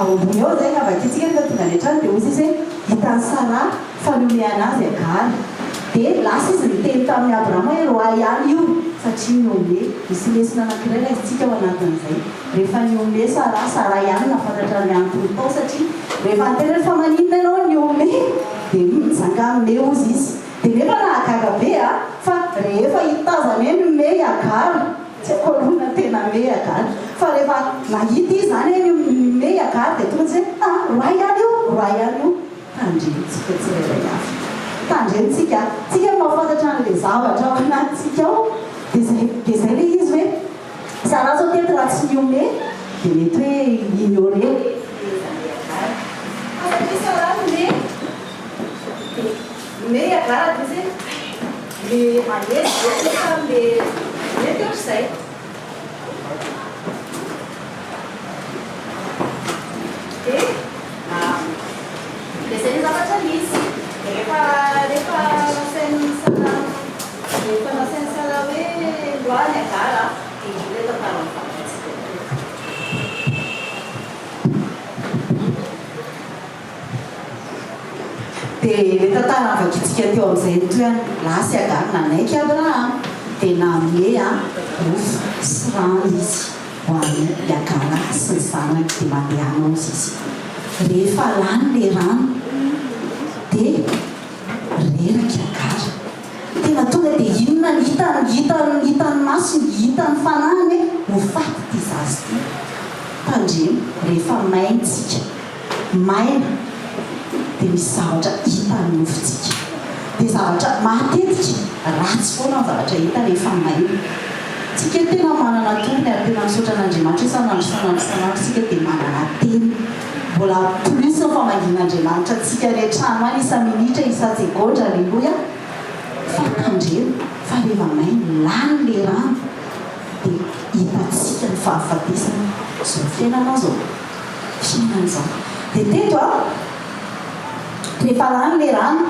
aombony ao zay avakitsika rehefa tonga any an-trano dia ozy izy hoe hitany sara fanomena azy agara dia lasa izy niteny tamin'ny abrahama hoe roa ihany io satria niombe misy lesina anankiray la izitsika ao anatin'izay rehefa niombe sara ihany nafantatra ny antony tao satria rehefa niteny rehefa maninona ianao niombe dia mizangamy me ozy izy dia nefa nahagaga be fa rehefa hitazany hoe nome agara tsy akolona tena me agara fa rehefa nahita izy zany hoe nome agara dia tonga tsy hoe roa ihany io tandrentsika tsirairay avy tandrentsika tsika mahafantatra n'le zavatra ao anatytsika ao dia zay le izy hoe sara zao tety raha tsy niome dia mety hoe ignoré satria sara nome agara dia zay le manesy amle mety ohatr'izay dia zay ny zavatra nisy rehefa nasainy sara hoe loany agara dia le tantara mifankatsika dia le tantara mivakitsika teo amin'izay toy lasy agara nanaiky abraham dia name rofo sy rano izy ho an'ny agara sy ny zanany dia mandehanao izy rehefa lany le rano dia reraky agara tena tonga dia inona ny hitany masony hitany fanahany hoe ho faty ty zazy ty tandremo rehefa maintsika maina dia misy zavatra hitany nofotsika dia zavatra matetika ratsy foana ny zavatra hita rehefa maina tsika tena manana tony ary tena misaotra an'andriamanitra isanandro tsika dia manana teny mbola plus ny famagin'andriamanitra tsika rehetrano any isa minitra isa segondra aleloia fa tandremo fa rehefa maina lany le rano dia hitatsika ny fahafatesana zao fiainana zao fiainana zao dia teto rehefa lany le rano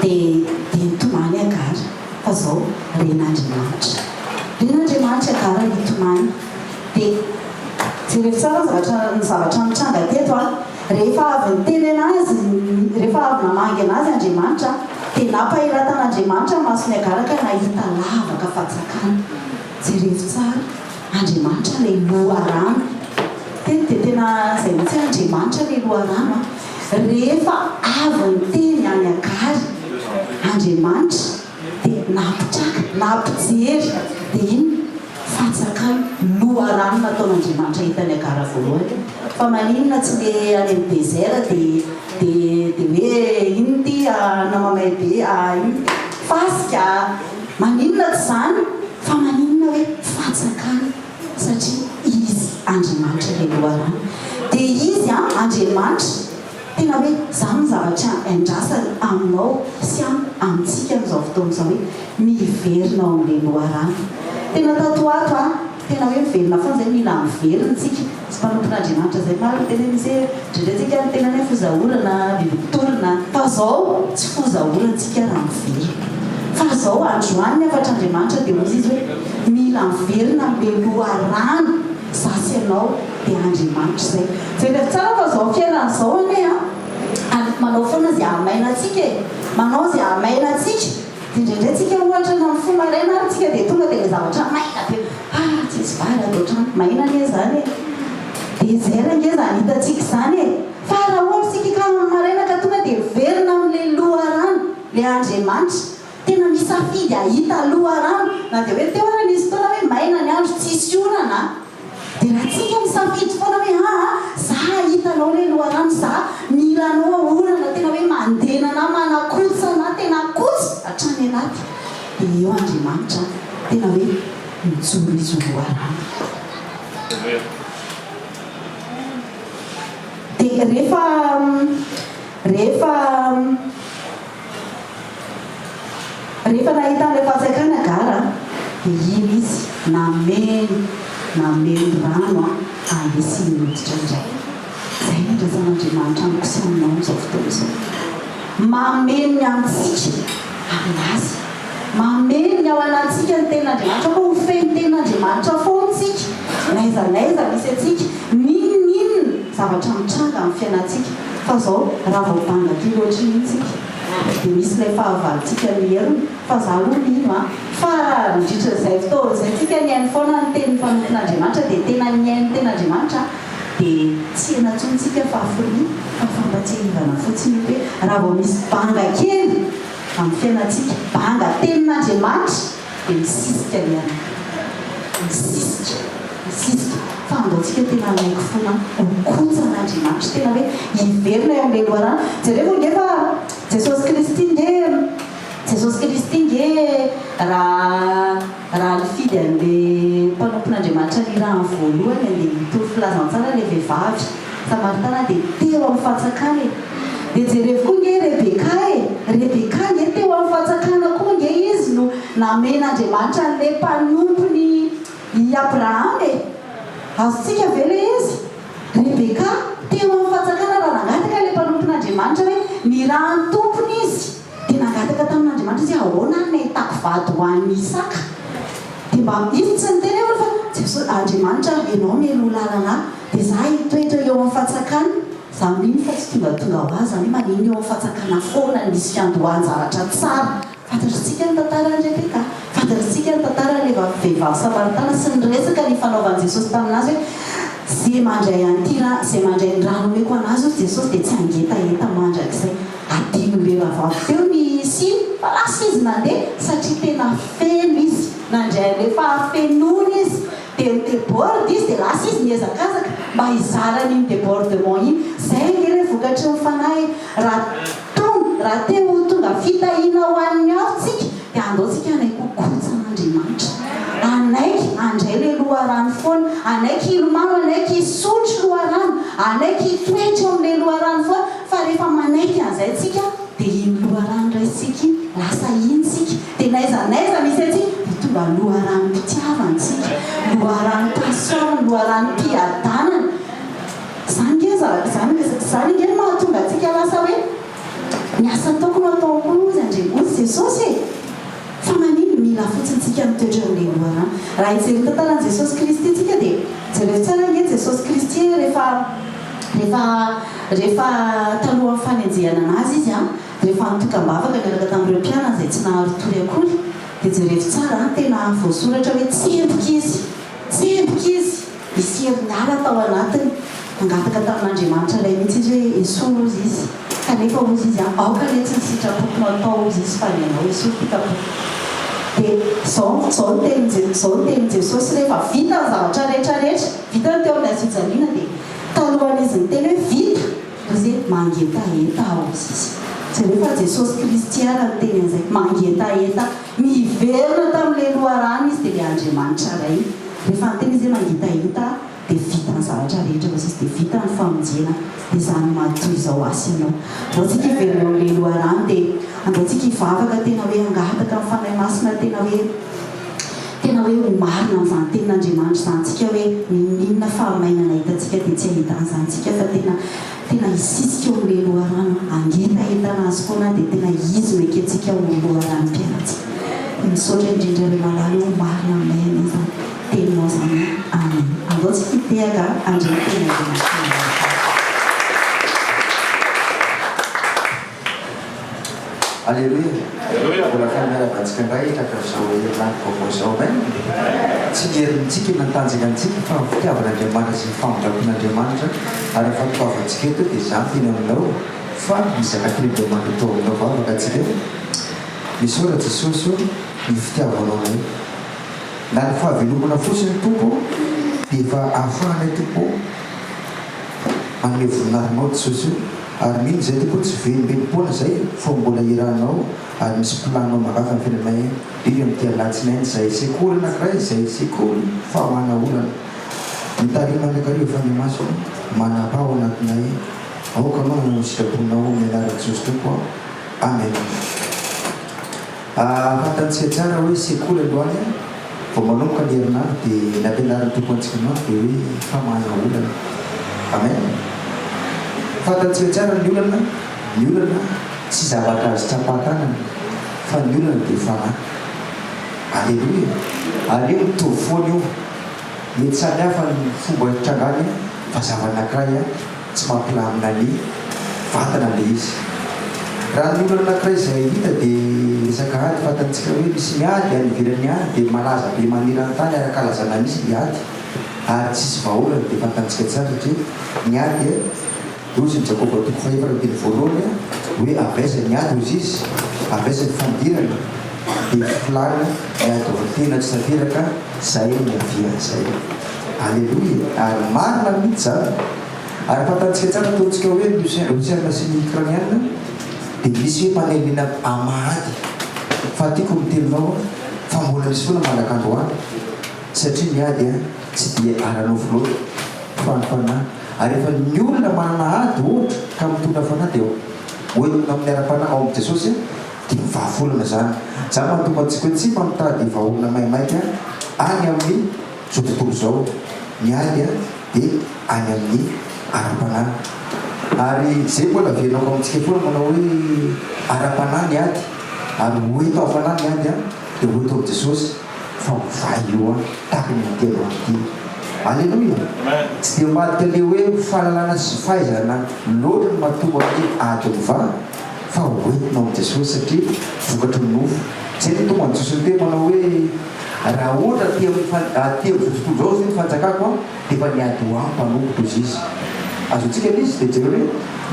dia nitomany agara fa zao ren'andriamanitra agara nitomany dia jerefy tsara ny zavatra mitranga teto rehefa avy niteny anazy rehefa avy namangy anazy andriamanitra dia nampahiratan'andriamanitra masony agara ka nahita lavaka fatsakana jerefy tsara andriamanitra le loha rano teny dia tena zay mitsy andriamanitra le loha rano rehefa avy niteny any agara andriamanitra dia nampitraka nampijery dia iny fatsakana loha rano nataon'andriamanitra hitany agara voalohany fa maninona tsy le any amin'ny désert dia hoe ino ty namamay be fasika maninona tsy zany fa maninona hoe fatsakana satria izy andriamanitra le loha rano dia izy andriamanitra tena hoe zany zavatra andrasany aminao sy amintsika amin'izao fotoan'izao hoe miverina ao amin'le loha rano tena tatoato tena hoe miverina foana zay mila miverina tsika sy mpanompon'andriamanitra zay maro tena misy drendratsika ny tena hoe fozahorana bibitorina fa zao tsy fozahoranatsika raha miverina fa zao androany afatr'andriamanitra dia ozy izy hoe mila miverina amin'le loha rano zasy ianao dia andriamanitra zay zay rehefa tsara fa zao fiainana zao ane manao foana zay amainatsika manao zay amainatsika dia indraindray tsika ohatra na ny fomaraina ary tsika dia tonga dia le zavatra maina dia tsy izy vary atao trano maina anie zany dia zay range zany hitatsika zany fa raha ohatra tsika ka maraina ka tonga dia verina amin'le loha rano le andriamanitra tena misafidy ahita loha rano na dia hoe teo ara nisy fotoana hoe maina ny andro tsisy orana dia raha tsika misafidy foana hoe za hitanao le loha rano za milanao orana tena hoe mandenana manakotsana tena kotsy hatrany anaty dia eo andriamanitra tena hoe mijoro izy loha rano dia rehefa nahita an'ilay fatsakana agara dia iny izy nameno rano andesiny hoditra indray zay ny ndrasan'andriamanitra amiko sy aminao amin'izao fotoana izao mameno ny amintsika aminazy mameno ny ao anatsika ny ten'andriamanitra fa ho feno ten'andriamanitra foantsika naizanaiza misy atsika ninonninona zavatra mitranga amin'ny fiainantsika fa zao raha vao banga ty loatra intsika dia misy ilay fahavalontsika miheriny fa za aloha mino fa indritra izay fotoana izay tsika niainy foana ny teny mpanompon'Andriamanitra dia tena niainy ten'Andriamanitra dia tsy enatsontsika fa afony fa fampatsiahivana fotsiny hoe raha vao misy banga kely amin'ny fiainantsika banga tenin'Andriamanitra dia misisika liana misisika fa andaontsika tena maiko foana hokojan'Andriamanitra tena hoe hiverina eo amin'ilay loharano jereo ngefa Jesosy Kristy nge raha nifidy an'ilay mpanompon'Andriamanitra ny raha voalohany andeha mitovy filazantsara ilay vehivavy Samaritana dia teo amin'ny fatsakana dia jereo koa nge Rebeka nge teo amin'ny fatsakana koa nge izy no namen'Andriamanitra an'ilay mpanompony i Abraham azontsika ve le izy Rebeka teo amin'ny fatsakana raha nangataka ilay mpanompon'Andriamanitra hoe ny raha ny tompony izy dia nangataka tamin'Andriamanitra izy ahoana ny ahitako vady ho an'ny Isaka dia mba izy tsy niteny fa Jesosy Andriamanitra ianao mialoha lalana dia za hitoetra eo amin'ny fatsakana za mino fa tsy tonga ho azy zany manino eo amin'ny fatsakana foana nisy fiandohany zavatra tsara fantatritsika ny tantaran'i Rebeka fantatritsika ny tantaran'ilay vehivavy Samaritana sy ny resaka ny fanaovan'i Jesosy taminazy hoe zay mandray antyra zay mandray ny rano meko anazy io Jesosy dia tsy angetaeta mandrakizay adinon'ilay rahavavy teo ny siny fa lasa izy nandeha satria tena feno izy nandray an'ilay fahafenony izy dia midéborde izy dia lasa izy miezakazaka mba hizarany iny débordement iny zay ngery vokatry ny fanahy raha te ho tonga fitahiana ho an'ny aotsika dia andaontsika anaiky hokojan'Andriamanitra anaiky andray ilay loharano foana anaiky ilomano anaiky hisotro loharano anaiky hitoetra amin'ilay loharano foana fa rehefa manaiky an'izay tsika dia iny loharano raisika lasa intsika dia naiza misy atsika dia tonga loharano mpitiavantsika loharano passion loharano mpiadanana zany nge mahatonga atsika lasa hoe miasa tokony ataoko izy Andriamanitra Jesosy fa manino mila fotsiny tsika mitoetra amin'ilay loharano raha hijery tantaran'i Jesosy Kristy tsika dia jereo tsara nge Jesosy Kristy rehefa talohan'ny fanenjehana anazy izy rehefa nitokam-bavaka niaraka tamin'ireo mpianany izay tsy naharotory akory dia jereo tsara tena voasoratra hoe tsemboka izy misy herinala tao anatiny mangataka tamin'Andriamanitra ilay mihitsy izy hoe esoro ozy izy kanefa ozy izy aoka le tsy nisitrapokony atao ozy izy fa nianao esoro pitapoko dia zao ny teny Jesosy rehefa vita ny zavatra rehetrarehetra vita ny teo amin'ny azojaliana dia talohan'izy ny teny hoe vita ozy mangetaeta ozy izy tsy rehefa Jesosy Kristy ara ny teny an'izay mangetaeta miverina tamin'ilay loharano izy dia le Andriamanitra ray rehefa ny teny izy hoe mangetaeta dia vita ny zavatra rehetra ozy izy dia vita ny famonjena dia zany matoy izao asy ianao andaontsika hiverina amin'ilay loharano dia andaontsika hivavaka tena hoe angataka amin'ny fanahy masina tena hoe ho marina amin'izany tenin'Andriamanitra zany tsika hoe inona fahamainana hitantsika dia tsy ahitan'izany tsika fa tena hisisika eo amin'ilay loharano angetaetana azy foana dia tena izy meketsika ho loharano mpianantsika misaotra indrindra ilay malala ho marina aminay an'izany teninao zany amen andaontsika hitehaka andreny tenin'Andriamanitra Alleluia. Mbola fanaravantsika indray kakazao laniko zao tsy mierintsika nantanjaka antsika fa fitiavan'Andriamanitra sy ny famondrapon'Andriamanitra ary fampitoavantsika eto dia zany tena aminao fa mizaka Andriamanitra tao aminao vavaka atsika misaora Jesosy ny fitiavanao nay na ny fahavelomana fotsiny tompo dia efa ahafahanay tompo manome voninarinao Jesosy ary mino zay tompo tsy venimbenimpoana zay fa mbola iranao ary misy planao magafa ny fiainanay iny amin'ity alatsinainy zay sekoly anankiray zay sekoly fa mana olana mitarima anakarivo efa ny maso manapao anatinay aoka anao no sitraponao mianarana Jesosy tompo amen fantantsika tsara hoe sekoly aloany vao manomboka ny herinandro dia nampianarany tompo antsika anao dia hoe fa mana olana amen fantantsika tsara ny olana tsy zavatra azy tsapatanana fa ny olana dia fanahy alleluia ary io mitovy foana io mety samy hafa ny fomba hitrangany fazavana anankiray tsy mampilamina ny vatana le izy. Raha ny olona anankiray izay hita dia resaka ady fatantsika hoe misy miady any ivelany any dia malaza be manirany tany araka lazana misy miady ary tsisy vaholana dia fatantsika tsara satria miady ozy ny Jakoba toko faefatra teny voalohany hoe avaiza ny ady ozy izy avaiza ny fandirana dia filarina miady tena tsy tanteraka zay miavia zay. Alleloia. Ary marina mihitsy zany ary fatantsika tsara ataontsika hoe Luciana sy ny Ukrainiana dia misy hoe manelina amahady fa tiako miteninao fa mbola misy foana manakandroany satria miady tsy dia aranao loatra fa ny fanahy. Ary efa ny olona manana ady ohatra ka mitondra fanahy dia hoentina amin'ny ara-panahy ao amin'i Jesosy dia mivahafolana zany. Zany mahatonga antsika hoe tsy mamitady vaholana maimaika any amin'ny zao tontolo zao. Miady dia any amin'ny ara-panahy. Ary zay mbola venako amintsika foana manao hoe ara-panahy ny ady ary hoeto afanahy ny ady dia hoeto amin'i Jesosy fa mivaha io tahaka ny mitelo amin'ity. Alleluia. Tsy dia madika le hoe fahalalana sy fahaizana loatra ny mahatonga hoe ady mivaha fa hoentinao amin'i Jesosy satria vokatry ny nofo. Zay ny tonga ny Jesosy teny manao hoe raha ohatra tia amin'izao tontolo zao ny fanjakako dia efa niady ho ahy mpanomboka izy izy. Azontsika izy dia jereo hoe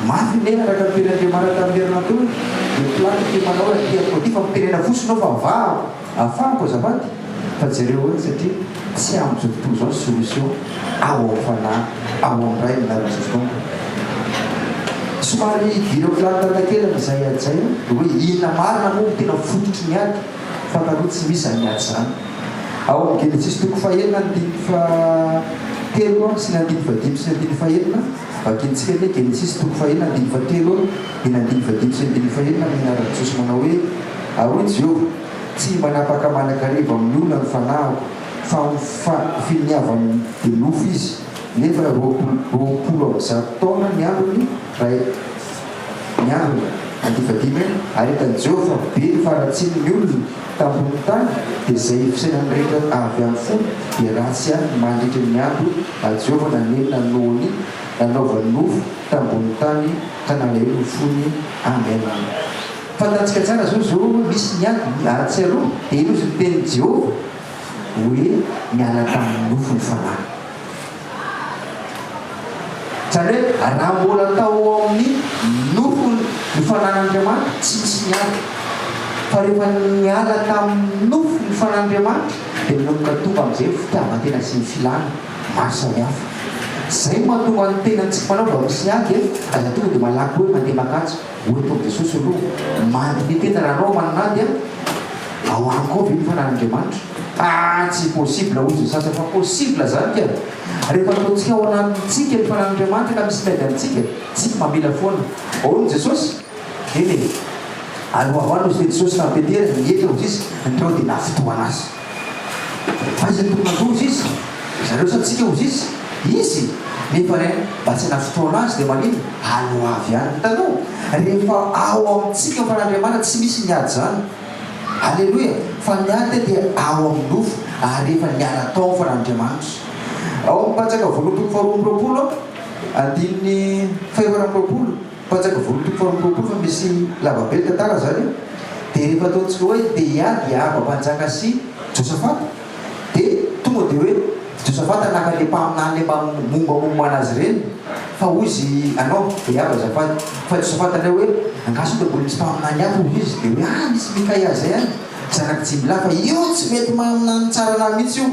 mafy nena araka nyten'Andriamanitra tamin'ny herinandro dia platy tia manao tiako ty fa mitenena fosinao fa vaha ahafahako azafady fa jereo hoe satria tsy amin'izao tontolo zao solution ao amin'ny fanahy ao amin'ny ray minarana Jesosy. Somary direo filatanakely zay ady zay hoe inona marina moa tena fototry ny ady fa taloha tsy misy any ady zany. Ao amin'ny Genesis toko fahenina andiny fahatelo sy ny andiny fadimy sy ny andiny fahenina vakintsika ny Genesis toko fahenina andiny fahatelo ny andiny fadimy sy ny andiny fahenina minarana Jesosy manao hoe ahoy Jehovah tsy manapaka manakariva amin'ny olona ny fanahiko fa finiavany dia nofo izy nefa roapolo amin'ny zato taona ny androny ray ny androny andifadimy ary etan'i Jehovah be ny faratsiny ny olona tambony tany dia zay fisainany rehetra avy amin'ny fony dia ratsy any mandritra ny andro Jehovah nanenina nohony nanaovany nofo tambony tany ka nalahelo fony. Amen. Fantatsika tsara zao misy ny ady ahatsiaroa dia ino izy ny tenin'i Jehovah hoe miala tamin'ny nofo ny fanahy. Zany hoe raha mbola tao amin'ny nofo ny fanan'Andriamanitra tsy misy miady fa rehefa miala tamin'ny nofo ny fanan'Andriamanitra dia minomboka tonga amin'izay fitiavan-tena sy ny filana maro samihafa. Zay mahatonga ny tenantsika manao mba misy miady aza tonga dia malaky hoe mandeha makatso hoeto amin'i Jesosy aloha mandy ny tena raha anao mananady ao amiko ao ve ny fanan'Andriamanitra. Tsy possible ozy sasa fa possible zany ka rehefa ataontsika ao anatintsika ny fanan'Andriamanitra ka misy miady amintsika tsika mamela foana ao ny Jesosy eny alohahoany ozy Jesosy nampetera niety ozy izy nytreo dia nafotoana azy fa izy nytomona ozy izy zareo satsika ozy izy nefa mba tsy nafotoana azy dia manino alo avy any hitanao rehefa ao amintsika ny fanan'Andriamanitra tsy misy miady zany. Alleluia. Fa miady dia ao amin'ny nofo ary rehefa niala tao ny fanan'Andriamanitra. Ao amin'ny Patsaka voalohany toko faharoa amby roapolo andininy faefatra amby roapolo Patsaka voalohany toko faharoa amby roapolo fa misy lavabe tantara zany dia rehefa ataontsika hoe dia hiady aba mpanjaka sy Josafata dia tonga dia hoe Josafata naka le mpaminany le mombamomba anazy ireny fa ozy anao dia aba azafady fa Josafata ilay hoe angaso dia mbola misy mpaminany aby ozy izy dia hoe misy Mikaia zay any zanaky Jimla fa io tsy mety maminany tsara anahy mihitsy io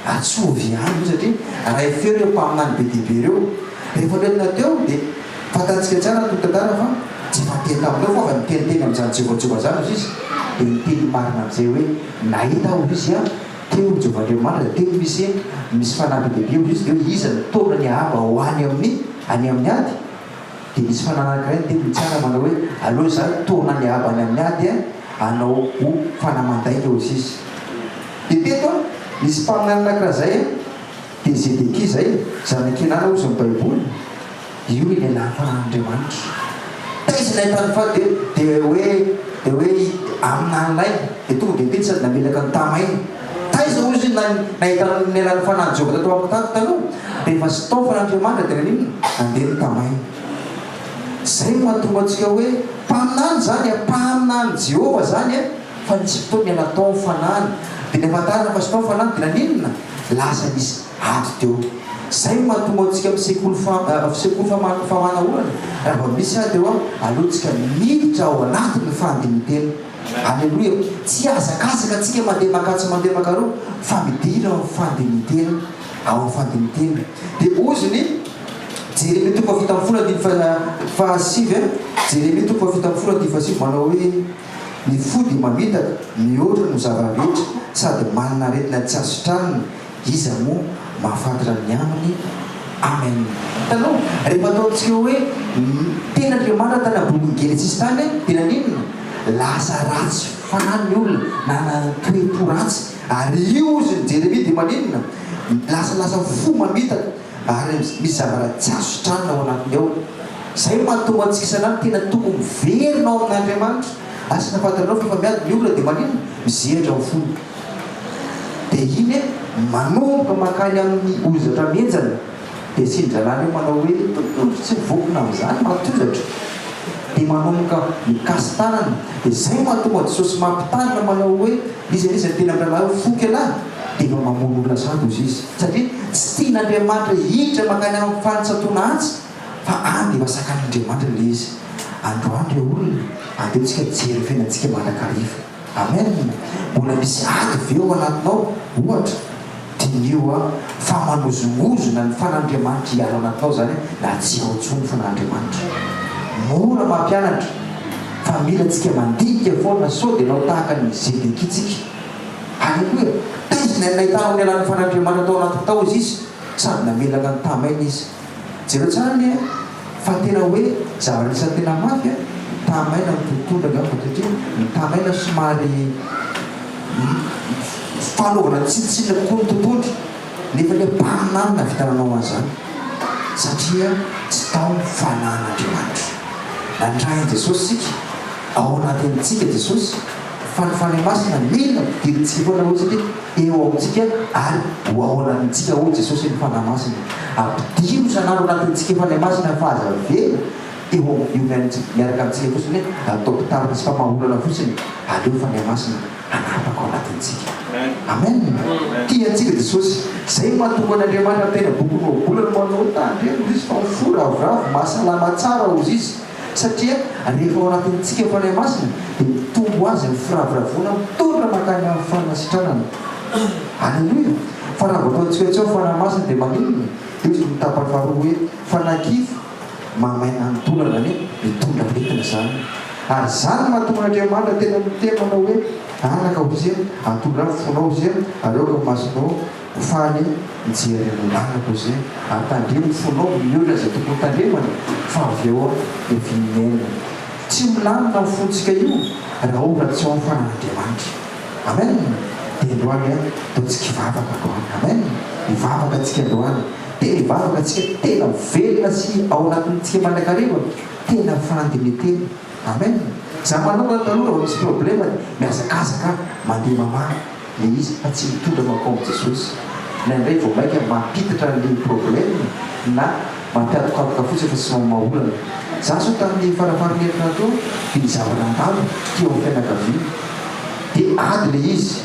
atsovy any io satria raha efeo reo mpaminany be dibe reo rehefa letina teo dia fatantsika tsara totantara fa tsy fateny tamin'ireo fa avy miteniteny amin'izany Jehovah zany ozy izy dia miteny marina amin'izay hoe nahita ozy izy teo Jehovah Andriamanitra teo misy fanampy bebe ozy izy dia hoe iza nitondra ny aba ho any amin'ny ady dia misy fananankiray teny mitsara manao hoe aloha zany tona ny aba any amin'ny ady anao ho fanamandaika ozy izy. Dia teto misy mpaminany anakiraha zay dia Zedekia zay zanakenana ozy ny baiboly io ilelan'ny fanan'Andriamanitra taizina hitany fa dia hoe aminanylay dia tonga dia teny sady namelaka ny tamainy aiza ozy nahita ny alan'ny fananjova tato amitato taloha rehefa sy tao fanandriamanitra tena niny andeha ny tamay zay mahatonga antsika hoe mpaminany zany mpaminany Jehova zany fa nisy fotoana natao fanany dia nefatarina fa sy tao fanany dia naninona lasa nisy ato teo zay mahatonga antsika amin'ny sekoly famana olana raha va misy ato eo alohantsika miditra ao anatin'ny fandinitena alleloia tsy azakazaka atsika mandeha makatsy mandeha makaroa fa midina ao fandinitena ao amin'ny fandinitena dia oziny Jérémie toko fahafito amby folo andiny fahasivy Jérémie toko fahafito amby folo andiny fahasivy manao hoe ny fody mamitaka mihoatra no zava-rehetra sady manana aretina tsy azotraniny iza moa mahafantatra ny aminy amen taloha rehefa ataontsika hoe tena Andriamanitra tany bolingely tsisy tany tena ninona lasa ratsy fanany ny olona nanatoepo ratsy ary io ozy ny Jérémie dia maninona lasa fo mamitaka ary misy zavara tsy azotranina ao anatiny ao zay mahatonga antsika isanandro tena tokony miverina ao amin'Andriamanitra asa nafantaranao fa miady ny olona dia manino mizehatra ao fony dia iny manomboka makany amin'ny ozatra menjana dia sindralany io manao hoe tontolo tsy vokona amin'izany matozatra dia manomboka mikasy tanana dia zay mahatonga Jesosy mampitanana manao hoe izy tena miralahy foky alahy dia efa mamono olona sady ozy izy satria tsy tian'Andriamanitra hiditra makany amin'ny fanitsatona atsy fa andy masakan'Andriamanitra le izy androandro olona andeontsika jery fiainantsika mandrakariva amen mbola misy ady veo anatinao ohatra dinio famanozongozona ny fanandriamanitra hiala anatinao zany na tsy ao ntsony fanandriamanitra mora mampianatra fa mila tsika mandinika foana sao dia nao tahaka ny zedekitsika alleloia tezina nahitana ny alan'ny fanandriamanitra tao anaty tao izy izy sady namelaka ny tamaina izy jereo tsara ny fa tena hoe zava-nisan'ny tena mafy tamaina ny tontolo angamba satria ny tamaina somary fanaovana tsitsina kokoa ny tontolo nefa le mpaminany na vitananao an'izany satria tsy tao ny fanan'Andriamanitra nandrainy Jesosy sika ao anatintsika Jesosy fanifany masina mila pidirintsika foana ohatsy hoe eo amintsika ary ho ao anatintsika ho Jesosy ny fanahy masina ampidiro isan'andro anatintsika fanahy masina fahazavela eo miaraka amintsika fotsiny hoe atao mpitarina sy famahorana fotsiny aleo fanahy masina anapaka ao anatintsika amen tiantsika Jesosy zay mahatonga an'Andriamanitra tena bokonao bolana manao tandreno izy fa miforavoravo mahasalama tsara ozy izy satria rehefa ao anatintsika fanahy masina dia mitombo azy ny firavoravona mitondra makany amin'ny fanasitranana alleloia fa raha vao ataontsika hoe tsy ao fanahy masina dia maninona io izy mitapany faharoa hoe fanakifo mamaina antolana ny mitondra retina zany ary zany mahatonga Andriamanitra tena mitemanao hoe anaka ozy antondra fonao ozy areoka masonao fany mijery nanako ozy atandremo fonao miolona zay tokony tandremana fa avy eo evinena tsy milamina ny fontsika io raha ora tsy ao fanan'Andriamanitra amen dia androany ataontsika ivavaka androany amen ivavaka atsika androany tena ivavaka atsika tena velona sy ao anatintsika mandrakariva tena fandinitena amen za manokana taloha raha misy problema miazakazaka mandeha mamana le izy fa tsy mitondra makao amin'i Jesosy na indray vao maika mampitatra le problème na mampiatokapoka fotsiny fa sy mamaolana za so tamin'ny farafarinentina tao dia nizavana-ndalo teo amin'ny fianakaviana dia ady le izy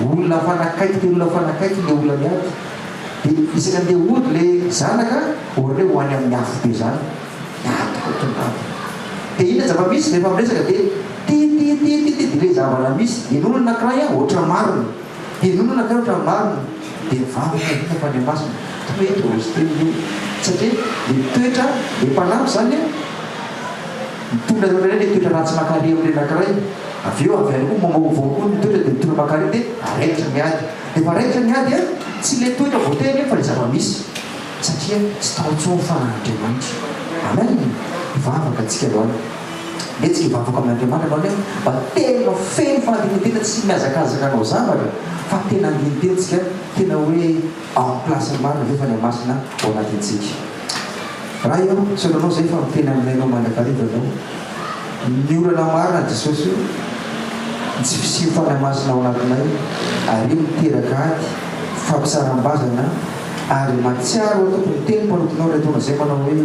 olona fanakaiky dia olona fanakaiky le olona miady dia isaka andeha ody le zanaka ohatrany hoe ho any amin'ny afo be zany miadyka tongava dia ina zava-misy rehefa miresaka dia dia le zavana misy inona nakiray ohatra marina inona nakiray ohatra marina dia mivavaka ina fanahy masina toetra ozy teny io satria le toetra le mpanampy zany mitondra le toetra ratsy makare am'le nakiray avy eo avy any koa mamaovao koa ny toetra dia mitondra makare dia araitra miady rehefa araitra miady tsy le toetra voateny fa le zava-misy satria tsy taontsony fanan'Andriamanitra amen ivavaka atsika aloany letsika ivavaka amin'Andriamanitra manao mba tena feno fandinitena tsy miazakazaka anao zavatra fa tena andinitentsika tena hoe en place marina ve fanahy masina ao anatintsika raha io soranao zay fa mitena aminay anao mandrakariva anao ny olana marina Jesosy io tsy fisiofana masina ao anatinay ary miteraka ady fampisaram-bazana ary matsiaro tokony teny mpanotonao retona zay manao hoe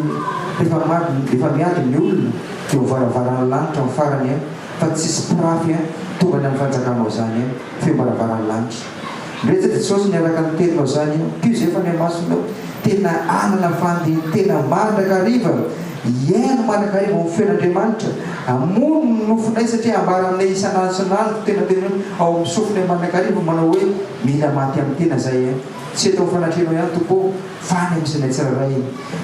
efa miady ny olona dia hovaravaran'ny lanitra amin'ny farany fa tsisy pirafy tonga ny amin'ny fanjakanao zany fiombaravaran'ny lanitra ndretsy jesosy niaraka ny teninao zany pio zay efa ny masonao tena anana fandy tena mandrakariva iaino mandrakariva amin'ny feon'Andriamanitra amono ny nofonay satria ambara aminay isan'andro tena ao amin'ny sofonay mandrakariva manao hoe mila maty amin'ny tena zay tsy atao fanatrenao ihany tompo fany amin'izay tsiraray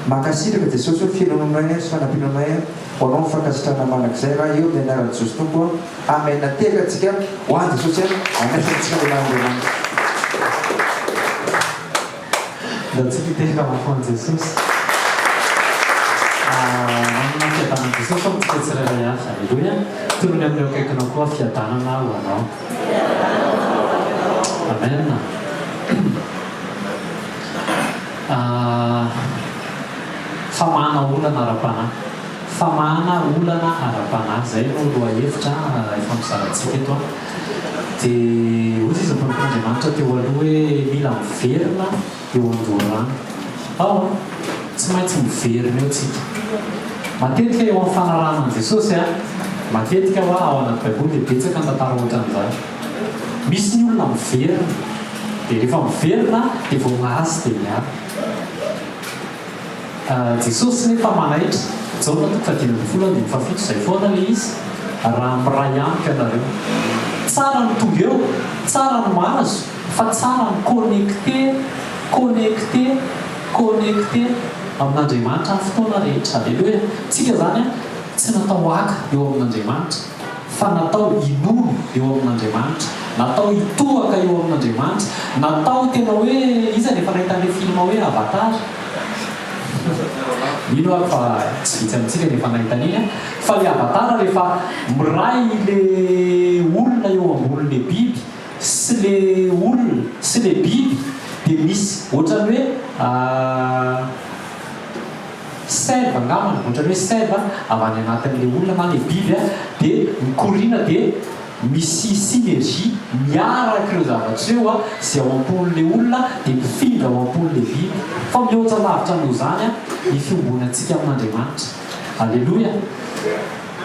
makasitraka jesosy hoe fiainonanay sy fanampinanay ho anao mifankasitrana manak'izay raha eo dia anaran'i jesosy tompo amen nateka atsika ho any jesosy anasantsika olan'Andriamanitra da tsika teka mafony jesosy manana fiadanana jesosy amintsika tsirairay avy alleluia tonony amin'ireo akaikinao koa fiadanana ho anao amen famahana olana ara-panahy famahana olana ara-panahy zay no loha hevitra efa mizarantsika eto dia ozy izy mpampiandriamanitra teo aloha hoe mila miverina eo andorana ao tsy maintsy miverina eo tsika matetika eo amin'ny fanaranan'i jesosy matetika ho ao anaty baiboly dia betsaka ny tantara ohatran'izany misy ny olona miverina dia rehefa miverina dia vao mahazy dia miary jesosy nefa manahitra jaona toko fadinany folo dia mifafito izay foana le izy raha miray amika anareo tsara ny tonga eo tsara ny mahazo fa tsara ny connecté amin'Andriamanitra amin'ny fotoana rehetra alleluia tsika zany tsy natao aka eo amin'Andriamanitra fa natao inono eo amin'Andriamanitra natao hitohaka eo amin'Andriamanitra natao tena hoe iza nefa nahitan'le filma hoe Avatar ino ako fa tsy vitsy amintsika nefa nahitan'iny fa le Avatar rehefa miray le olona eo ambonin'le biby sy le olona sy le biby dia misy ohatrany hoe sève angambany ohatrany hoe sève avy any anatin'le olona na le biby dia mikorina dia misy synergie miaraka ireo zavatra eo zay ao amponin'le olona dia mifindra ao amponin'le biby fa mihoatra lavitra noho zany ny fiombonantsika amin'Andriamanitra alleluia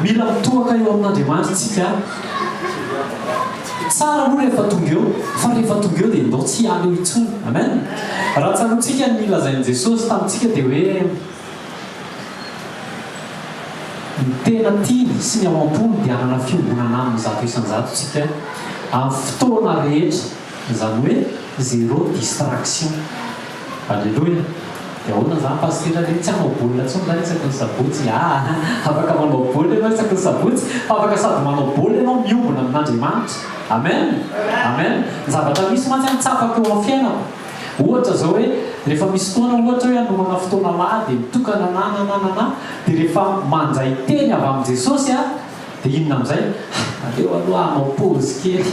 mila mitohaka eo amin'Andriamanitra tsika tsara aloha rehefa tonga eo fa rehefa tonga eo dia ndao tsy any eo intsony amen raha tsaroantsika ny lazain'i Jesosy tamintsika dia hoe ny tena tiany sy ny ao am-pony dia anana fiombonana amin'ny zato isan-jato tsika amin'ny fotoana rehetra zany hoe zéro distraction alleluia dia ahoana zany pasitera le tsy hanao baolina tsony zany isaky ny sabotsy afaka manao baolina ianao isaky ny sabotsy fa afaka sady manao baolina ianao miombona amin'Andriamanitra amen amen ny zavatra misy mantsy mitsapaka eo amin'ny fiainako ohatra zao hoe rehefa misy fotoana ohatra hoe anomana fotoana lahy dia mitokana nananana dia rehefa mandray teny avy amin'i Jesosy dia inona amin'izay aleo aloha hanao pause kely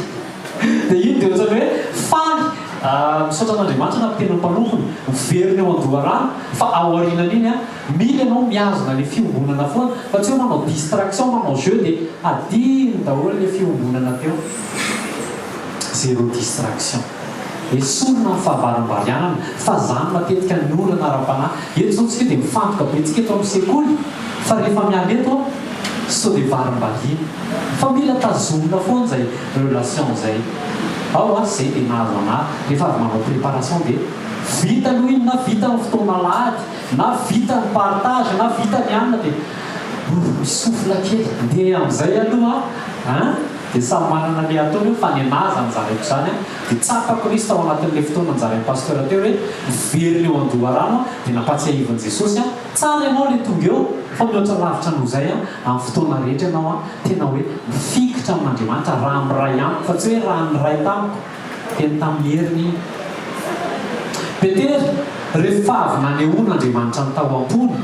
dia iny dia ohatrany hoe faly misaotra an'Andriamanitra na mpiteny mpanompono miverina eo andoharano fa ao aorinan'iny mila ianao miazona le fiombonana foana fa tsy hoe manao distraction manao jeu dia adiny daholo le fiombonana teo zéro distraction esolona ny fahavaram-barianana fa zany matetika ny olana ara-panahy eto zao tsika dia mifantoka be tsika eto amin'ny sekoly fa rehefa miala eto sao dia varim-bahiny fa mila tazomina foana zay relation zay ao zay dia nahazo anahy rehefa avy manao préparation dia vita aloha iny na vita ny fotoana lady na vita ny partage na vita ny anina dia misofla kely ndeha amin'izay aloha dia samy manana le ataony eo fa ny anazy anjaraiko zany dia tsapako nisy tao anatin'le fotoana anjarain'ny pasteur teo hoe miverina eo andoharano dia nampatsiahivan'i Jesosy tsara ianao le tonga eo fa mihoatra lavitra noho zay amin'ny fotoana rehetra ianao tena hoe mifikitra amin'Andriamanitra raha miray amiko fa tsy hoe raha miray tamiko teny tamin'ny heriny Petera rehefa avy nanehoan'Andriamanitra ny tao am-pony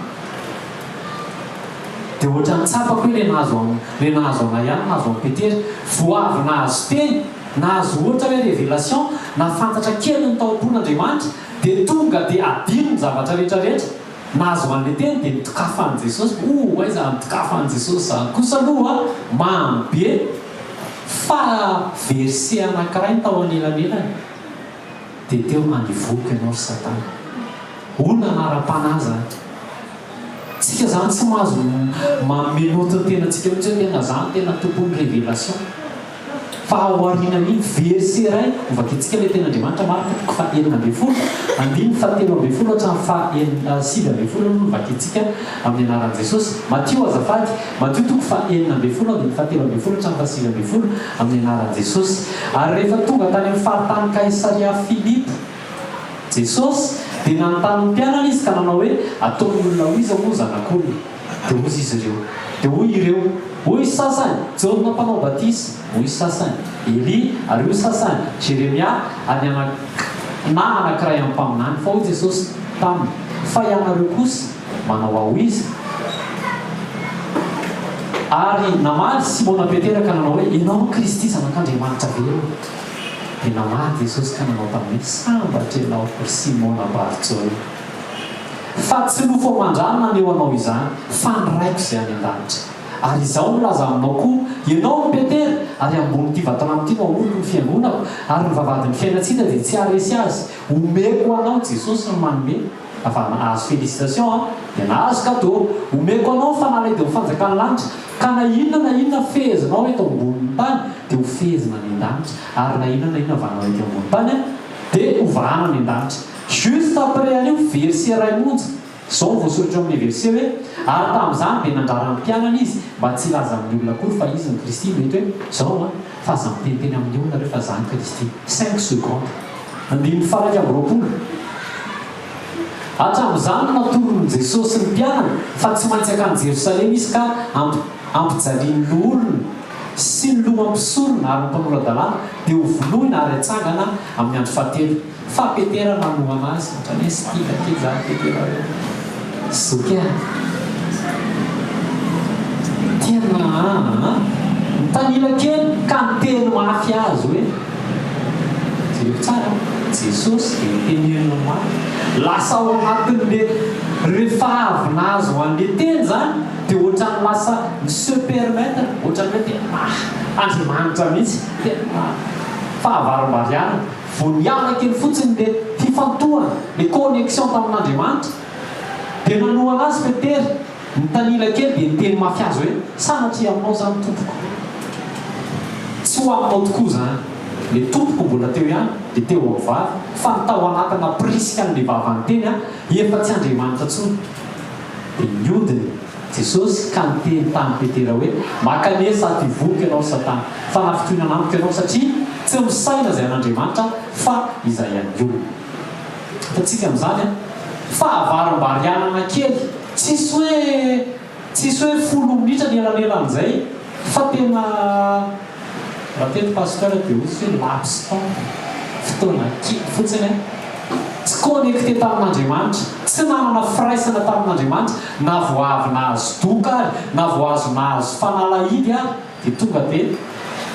dia ohatra nitsapako hoe le nahazo anay ihany nahazo an'i Petera vo avy nahazo teny nahazo ohatra hoe révélation nafantatra kely ny tao am-pon'Andriamanitra dia tonga dia adino ny zavatra rehetrarehetra nahazo an'le teny dia mitokafan'i Jesosy aiza mitokafan'i Jesosy zany kosa aloha mamy be fa verse anankiray ny tao anelanelany dia teo manivoky ianao ry satana. Olona anara-panaza tsika zany tsy mahazo mamenoty ny tenantsika mihitsy hoe tena zany tena tompony révélation fa aorinan'iny verse iray ovakintsika le ten'Andriamanitra marika toko fa 9 andiny fa 7 hatramin'ny fa 7 no vakintsika amin'ny anaran'i Jesosy. Matio azafady, Matio toko fa 9 andiny fa 7 hatramin'ny fa 7 amin'ny anaran'i Jesosy. Ary rehefa tonga tany amin'ny faritany Kaisaria Filipo Jesosy dia nanontany ny mpianana izy ka nanao hoe ataony olona ho iza moa zanak'olona. Dia hozy izy ireo, dia hoy ireo, hoy sasany Jona mpanao batisa, hoy sasany Eli, ary hoy sasany Jeremia any na anankiray amin'ny mpaminany. Fa hoy Jesosy taminy, fa ianareo kosa manao ao izy. Ary namaly Simona Petera ka nanao hoe ianao Kristy zanak'Andriamanitra velona. Dia namaly Jesosy ka nanao tamin'ny sambatra ianao Simona Barjona. Fa tsy nofo aman-drano naneo anao izany, fa niraiko izay any an-danitra. Ary izao milaza aminao koa ianao Petera, ary ambony ity vatana amin'ity no aoriko ny fiangonako, ary ny vavadin'ny fiainantsika dia tsy haresy azy. Omeko anao Jesosy no manome, afa nahazo félicitation dia nahazo cadeau. Omeko anao fanalady amin'ny fanjakana lanitra, ka na inona fehezinao eto ambonin'ny tany dia ho fehezina ny an-danitra, ary na inona vanao eto ambonin'ny tany dia hovahana ny an-danitra. Juste après an'io verset iray monja izao voasoratra amin'ny verset hoe ary tamin'izany dia nandrarany mpianana izy mba tsy ilaza amin'ny olona kory fa izy ny Kristy. Mety hoe izao fa aza miteniteny amin'ny olona rehefa zany Kristy. 5 secondes andiny faraika amby roapolo. Hatramin'izany natoron'i Jesosy ny mpianana fa tsy maintsy akany Jerosalema izy ka ampijalian'ny olona sy ny lomam-pisorona ary ny mpanoran-dalàna dia ho vonoina ary atsangana amin'ny andro fahatelo. Fa Petera nanohana azy ohatrany hoe stika kely zany Petera zoky tena mitanila kely ka niteny mafy azy hoe jereo tsara Jesosy dia nitenenina mafy lasa ao anatin'le rehefa avy nazo ho an'le teny zany dia ohatrany lasa se permettre ohatrany hoe tena Andriamanitra mihitsy tena fahavarombarana vao niana kely fotsiny le fifantohana le connexion tamin'Andriamanitra dia nanohana azy Petera nitanila kely dia niteny mafy azy hoe sanatria aminao zany tompoko, tsy ho aminao tokoa zany. Le tompoko mbola teo ihany dia teo amin'ny vavy fa nitao anatina prisika n'le vavany teny efa tsy Andriamanitra tsony. Dia niodiny Jesosy ka niteny tamin'ny Petera hoe makanesa aty voky ianao Satana, fa nafitohina namiko ianao satria tsy misaina izay an'Andriamanitra fa izay ihany olona. Hitantsika amin'izany fahavarombarana kely tsisy hoe 10 minitra ny elanelan'izay fa tena raha teny pasteur dia ozy hoe laps temps fotoana kely fotsiny tsy connecté tamin'Andriamanitra, tsy nanana firaisana tamin'Andriamanitra, na voavy nahazo doka ary na voazo nahazo fanalahidy ary dia tonga dia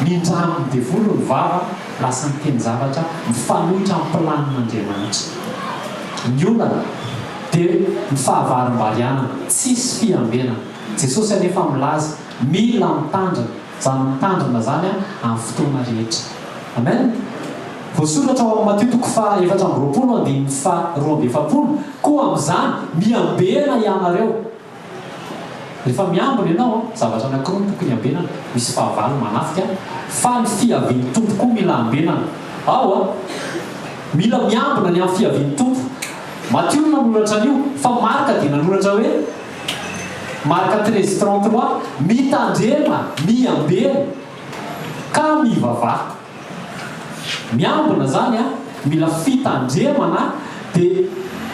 mindraminy devolo ny vava lasa miteny zavatra mifanohitra amin'ny planin'Andriamanitra. Ny olana dia ny fahavarombarana tsisy fiambenana. Jesosy anefa milaza mila mitandrina, zany mitandrina zany amin'ny fotoana rehetra. Amen. Voasoratra ao amin'ny Matio toko fa 4 andiny fa 2 koa amin'izany miambena ianareo. Rehefa miambina ianao zavatra anankiroa no tokony ambenana, misy fahavalo manafika fa ny fiavian'ny tompo koa mila ambenana. Ao mila miambina ny amin'ny fiavian'ny tompo. Matio nanoratra an'io fa Marka dia nanoratra hoe Marka 13:33 mitandrema miambena ka mivavaha. Miambina zany mila fitandremana dia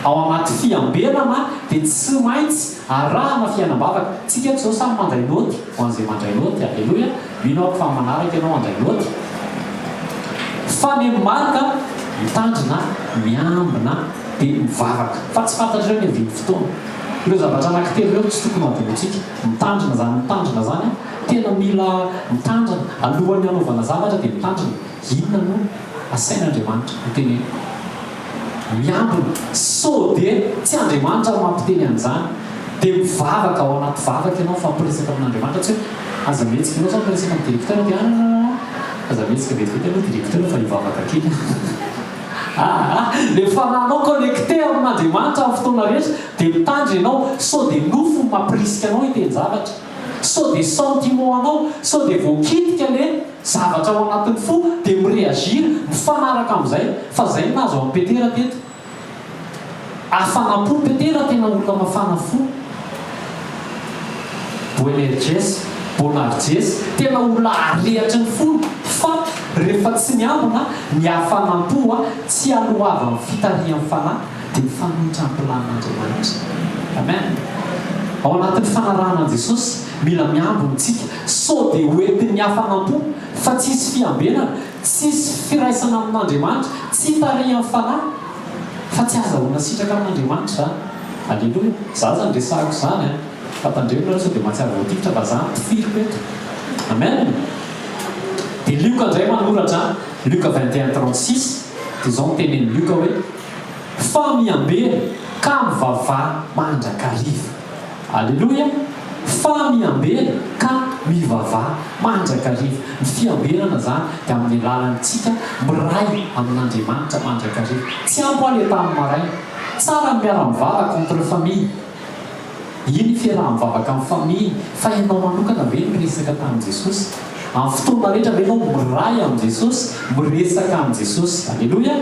ao anaty fiambenana dia tsy maintsy arahana fiainam-bavaka. Tsika zao samy mandray noty ho an'izay mandray noty, alleloia, inao fa manaraka ianao mandray noty. Fa ny Marka mitandrina miambina dia mivavaka fa tsy fantatr'ireo ny avian'ny fotoana. Ireo zavatra anankitelo ireo tsy tokony adinotsika. Mitandrina zany tena mila mitandrina alohan'ny anaovana zavatra dia mitandrina. Inona no asain'Andriamanitra miteny miambina so dia tsy Andriamanitra mampiteny an'izany dia mivavaka ao anaty vavaka ianao fa miresaka amin'Andriamanitra. Tsy hoe aza mihetsika ianao zany miresaka amin'ny directeur dia azametsika vetivety aloha directeur fa ivavaka kely le fananao connecté amin'Andriamanitra amin'ny fotoana rehetra dia mitandry ianao sao dia nofo mampirisika anao hiteny zavatra, sao dia sentiment anao, sao dia voakitika le zavatra ao anatin'ny fo dia mireagir mifanaraka amin'izay. Fa zay nazo amin'ny Petera teto afanam-po Petera tena olona mafana fo, Boanerges, Bonarges tena olona arehatry ny fo. Fa rehefa tsy miambina ny hafanam-po tsy aloava amin'ny fitarihan'ny fanahy dia mifanohitra amin'ny planin'Andriamanitra. Amen. Ao anatin'ny fanarahan'i Jesosy mila miambina tsika sao dia hoentin'ny hafanam-po fa tsisy fiambenana, tsisy firaisana amin'Andriamanitra, tsy tarihan'ny fanahy fa tsy azahoana sitraka amin'Andriamanitra. Alleloia. Za zany resahako zany fa tandremona sao dia mahatsiaro voatifitra fa za mpifiriko eto. Amen. Dia Luka indray manoratra Luka 21:36 dia izao mitenen'ny Luka hoe fa miambena ka mivavaha mandrakariva. Alleloia. Fa miambena ka mivavaha mandrakariva. Ny fiambenana zany dia amin'ny alalantsika miray amin'Andriamanitra mandrakariva. Tsy ampy ho ale tamin'ny maraina, tsara ny miara-mivavaka contre famille. Iny fiaraha-mivavaka amin'ny famille fa ianao manokana ve miresaka tamin'i Jesosy amin'ny fotoana rehetra ve ianao miray amin'i Jesosy, miresaka amin'i Jesosy. Alleloia.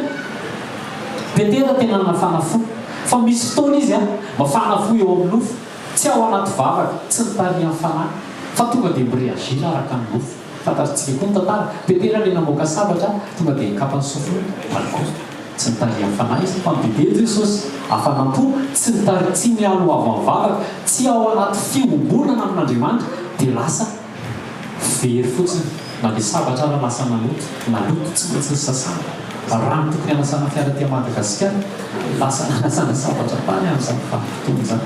Petera tena nafana fo fa misy fotoana izy mafana fo eo amin'ny nofo, tsy ao anaty vavaka, tsy nitarihan'ny fanahy fa tonga dia mireagir araka ny nofo. Fantatritsika koa ny tantara. Petera le namoaka sabatra tonga dia nikapany sofina malikozy, tsy nitarihan'ny fanahy izy fa mibe Jesosy hafanam-po, tsy nitary, tsy mialo avy amin'ny vavaka, tsy ao anaty fiombonana amin'Andriamanitra dia lasa very fotsiny. Na le sabatra ara lasa naloto tsy maintsy ny sasana. Rano tokony hanasana fiara tia Madagasikara lasa nanasana sabatra tany amin'izany fampitony izany.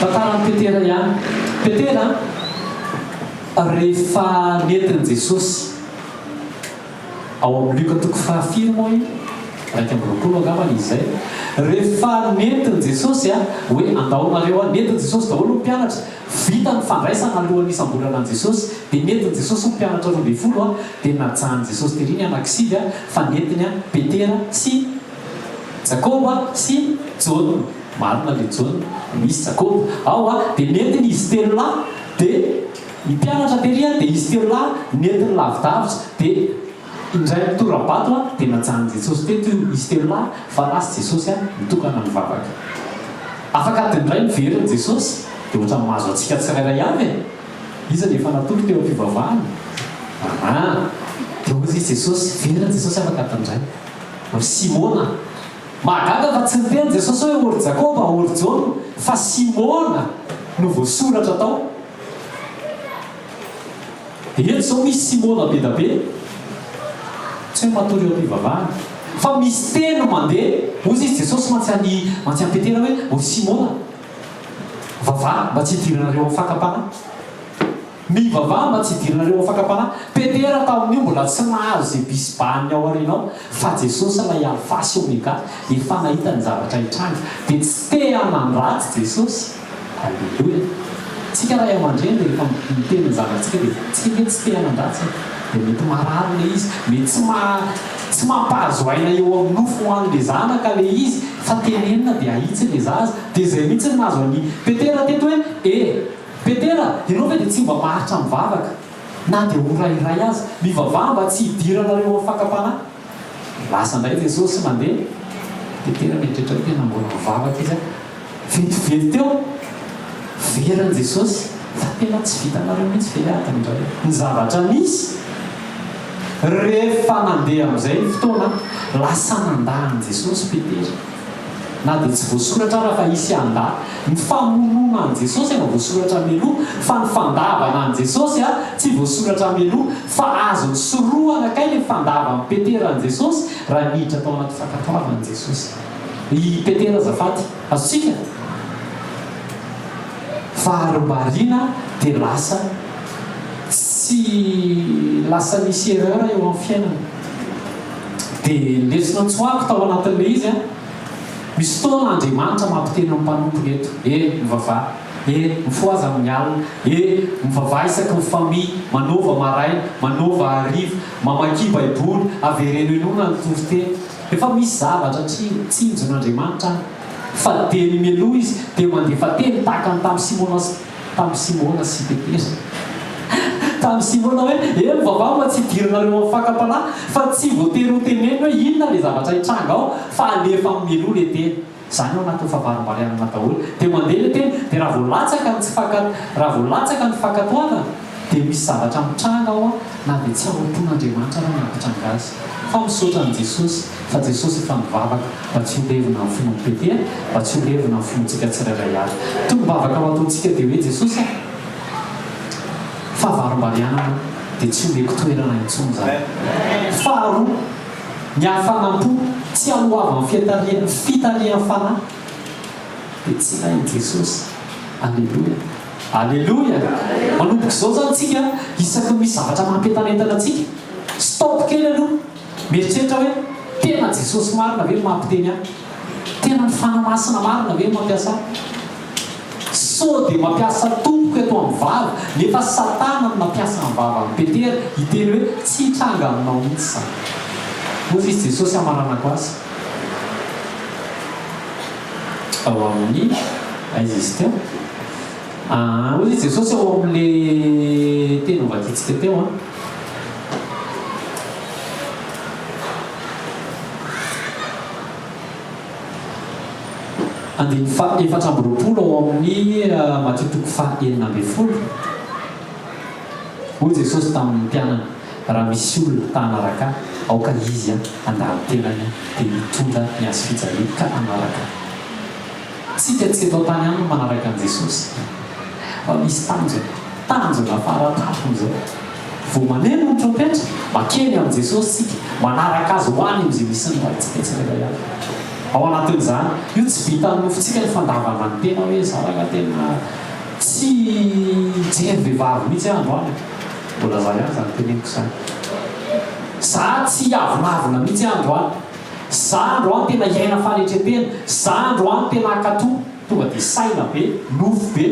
Tantaran'i Petera ihany. Petera rehefa nentin'i Jesosy ao amin'ny Luka 4 moa iny 1:20 angamba izy zay. Rehefa nentin'i Jesosy hoe andaonareo nentin'i Jesosy daholo ny mpianatra, vita ny fandraisana alohan'ny isam-bolana Jesosy dia nentin'i Jesosy ny mpianatra 12 dia najan'ny Jesosy teriny anankisivy fa nentiny Petera sy Jakoba sy Jona. Marina le Jona, misy Jakoba ao dia nentiny izy telo lahy dia ny mpianatra tery dia izy telo lahy nentiny lavidavitra dia indray mitorabato dia najan'ny Jesosy teto izy telo lahy fa lasa Jesosy mitokana mivavaka. Afaka adin'indray miveriny Jesosy dia ohatra mahazo antsika tsirairay avy izy rehefa natolo teo am-pivavahana dia ozy Jesosy veriny Jesosy afaka adin'indray ry Simona mahagaga fa tsy niteny Jesosy hoe ory Jakoba ory Jona fa Simona no voasoratra tao. Dia eto zao misy Simona be da be tsy hoe matory eo am-pivavahana fa misy teny mandeha ozy izy Jesosy mantsy any Petera hoe ory Simona vavaha mba tsy hidiranareo amin'ny fakapanahy, mivavaha mba tsy hidiranareo amin'ny fakapanahy. Petera tamin'io mbola tsy nahazo izay bisibahany ao arenao fa Jesosy ilay alfasy omega efa nahita ny zavatra hitranga dia tsy te hanandratsy Jesosy. Alleloia. Tsika raha aman-dreny dia rehefa miteny ny zavatsika dia tsika mety tsy te hanandratsy dia mety marary le izy, mety tsy mampahazo aina eo amin'ny nofo hoan'le zanaka le izy fa tenenina dia ahitsy le zaza. Dia izay mihitsy ny nazo any Petera teto hoe Petera ianao ve dia tsy mba maharitra mivavaka na dia horairay azy mivavaha mba tsy hidiranareo amin'ny fakapanahy. Lasa indray Jesosy mandeha Petera mieritreritra hoe tena mbola mivavaka izy vetivety teo veriny Jesosy fa tena tsy vitanareo mihitsy veatany indray ny zavatra misy. Rehefa nandeha amin'izay fotoana lasa nandahany Jesosy Petera na dia tsy voasoratra raha fa isy andà. Ny famonona an Jesosy no voasoratra meloa fa ny fandavana an Jesosy tsy voasoratra meloa fa azo ny sorohana kay le fandavana Petera an Jesosy raha niditra tao anaty fakatoavana Jesosy. I Petera azafady azotsika faharombariana dia lasa nisy erreur eo amin'ny fiainana dia lesona tsoako tao anatin'le izy misy fotoana Andriamanitra mampiteny amin'ny mpanompony eto mivavaha mifoaza amin'ny alina mivavaisaka ny famille manova maraina manova ariva mamaky baiboly avereno enona ny toriteny efa misy zavatra tsinjon'andriamanitra fa deny mialoha izy dia mandefa teny tahakany tamin'ny Simona sy Petera tamin'ny Simona hoe mivavao ma tsy idiranareo amin'ny fakapanahy fa tsy voatery ho teneny hoe inona le zavatra hitranga ao fa alefa amin'ny mialoha le teny zany ao anatin'ny favarom-barianana daholo dia mandeha le teny dia raha voalatsaka ny fakatoana dia misy zavatra mitranga ao na dia tsy aopon'Andriamanitra raha mampitranga azy fa misaotra ny Jesosy fa Jesosy efa mivavaka mba tsy holevina amin'ny fonon'ny Petera mba tsy holevina amin'ny fonontsika tsirairay avy toy mivavaka ao ataontsika dia hoe Jesosy favarom-barianana dia tsy homeko toerana intsony zany faharoa ny hafanam-po tsy aloava amin'ny fitarian'ny fanahy dia tsy ilainy Jesosy. Alleluia alleluia manomboka izao zany tsika isaky misy zavatra mampientanentana atsika stop kely aloha mieritreritra hoe tena Jesosy marina ve mampiteny ahy tena ny fanamasina marina ve mampiasa so dia mampiasa tompoko eto amin'ny vava nefa Satana no mampiasa amin'ny vava amin'ny Petera hiteny hoe tsy hitranga aminao mihitsy zany ozy izy Jesosy amaranako azy ao amin'ny aiza izy teo ozy izy Jesosy ao amin'le teny ovaditsika teo andiny efatra amby roapolo ao amin'ny matitoko fahaenina ambin'ny folo hoy Jesosy tamin'ny mpianany raha misy olona tanaraka aoka izy andalo tenany dia mitondra ny azo fijalia ka anaraka tsika tsy atao tany any manaraka an' Jesosy fa misy tanjona faratapony zao vao maneno ny trompetra makeny amin'i Jesosy tsika manaraka azy hoany am'izay misy ny vaitsika tsirairay avy ao anatin'izany io tsy vitan'ny nofontsika ny fandavana ny tena hoe zaraka tena tsy jery vehivavy mihitsy androany mbola zay ihany zany teneniko zany za tsy avinavina mihitsy androany za androany tena iaina fanetrepena za androany tena akato tonga dia saina be nofo be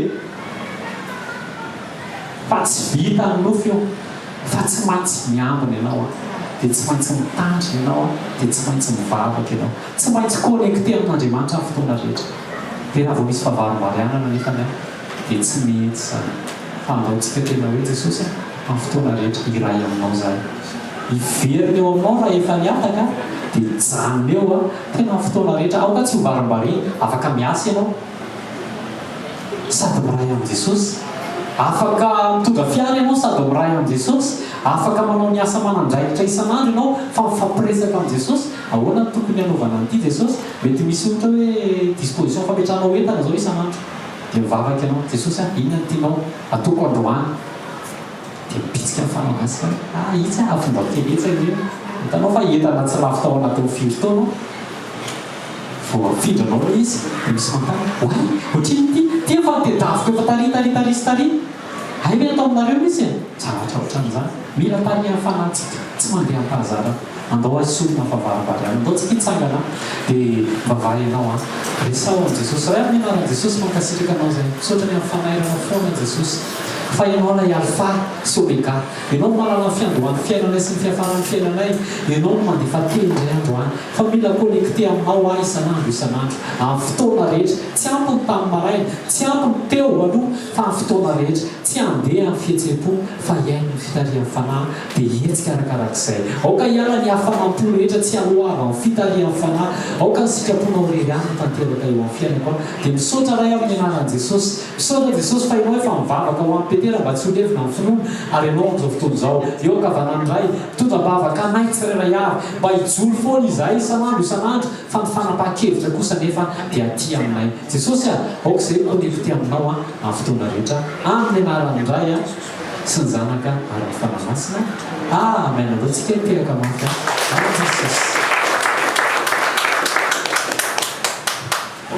fa tsy vitany nofo io fa tsy maintsy miambina ianao dia tsy maintsy mitandrina ianao dia tsy maintsy mivavaka ianao tsy maintsy connecté amin'Andriamanitra amin'ny fotoana rehetra dia raha vao misy favarom-barianana nefany dia tsy mihitsy zany fa andaontsika tena hoe Jesosy amin'ny fotoana rehetra iray aminao zany iverina eo aminao raha efa niataka dia janona eo tena amin'ny fotoana rehetra aoka tsy hovarim-bary afaka miasa ianao sady miray amin'i Jesosy afaka mitondra fiara ianao sady miray amin'i Jesosy afaka manao ny asa manandraikitra isan'andro ianao fa mifampiresaka amin'i Jesosy ahoana tokony hanaovana an'ity Jesosy mety misy ohatra hoe disposition fametranao entana zao isan'andro dia mivavaka ianao Jesosy inona ny tianao ataoko androany dia mipitsika mifanao azy itsy afomba kely etsy io hitanao fa entana tsy lafo tao anatin'ny filotaona vao afindranao le izy dia misy mantany oay ohatriny ty efa tedaviko efa tarisy ay ve atao aminareo misy zavatra ohatran'izany mila tarihan'ny fanahytsika tsy mandeha ampahazara andao azy solona favarom-bariana andao tsika hitsangana dia mivavary ianao resao amin'i Jesosy ray amin'ny anaran'i Jesosy mankasitraka anao zay misaotra ny amin'ny fanairana foana Jesosy fa ianao lay alfa sy omega ianao no manana ny fiandohan'ny fiainanay sy ny fiafaran'ny fiainanay ianao no mandefa teny izay androany fa mila connecté aminao isan'andro amin'ny fotoana rehetra tsy ampiny tamin'ny maraina tsy ampiny teo aloha fa amin'ny fotoana rehetra tsy andeha amin'ny fihetsepo fa iaino ny fitarihan'ny fanahy dia hetsika arakarak'izay aoka hiala ny hafanam-po rehetra tsy aloava amin'ny fitarihan'ny fanahy aoka ny sitraponao reriany tanteraka eo amin'ny fiainako dia misaotra ray amin'ny anaran'i Jesosy misaotra Jesosy fa ianao efa mivavaka ho amin'ny Petera mba tsy holevina amin'ny finoana ary ianao amin'izao fotoana izao eo ankavanany iray mitondra-bavaka anay tsirairay avy mba hijoly foana izahay isan'andro fa ny fanapahan-kevitra kosa nefa dia aty aminay Jesosy aoka izay connecté aminao amin'ny fotoana rehetra amin'ny anarany indray sy ny zanaka ary ny fanamasina amen andao tsika teraka mafy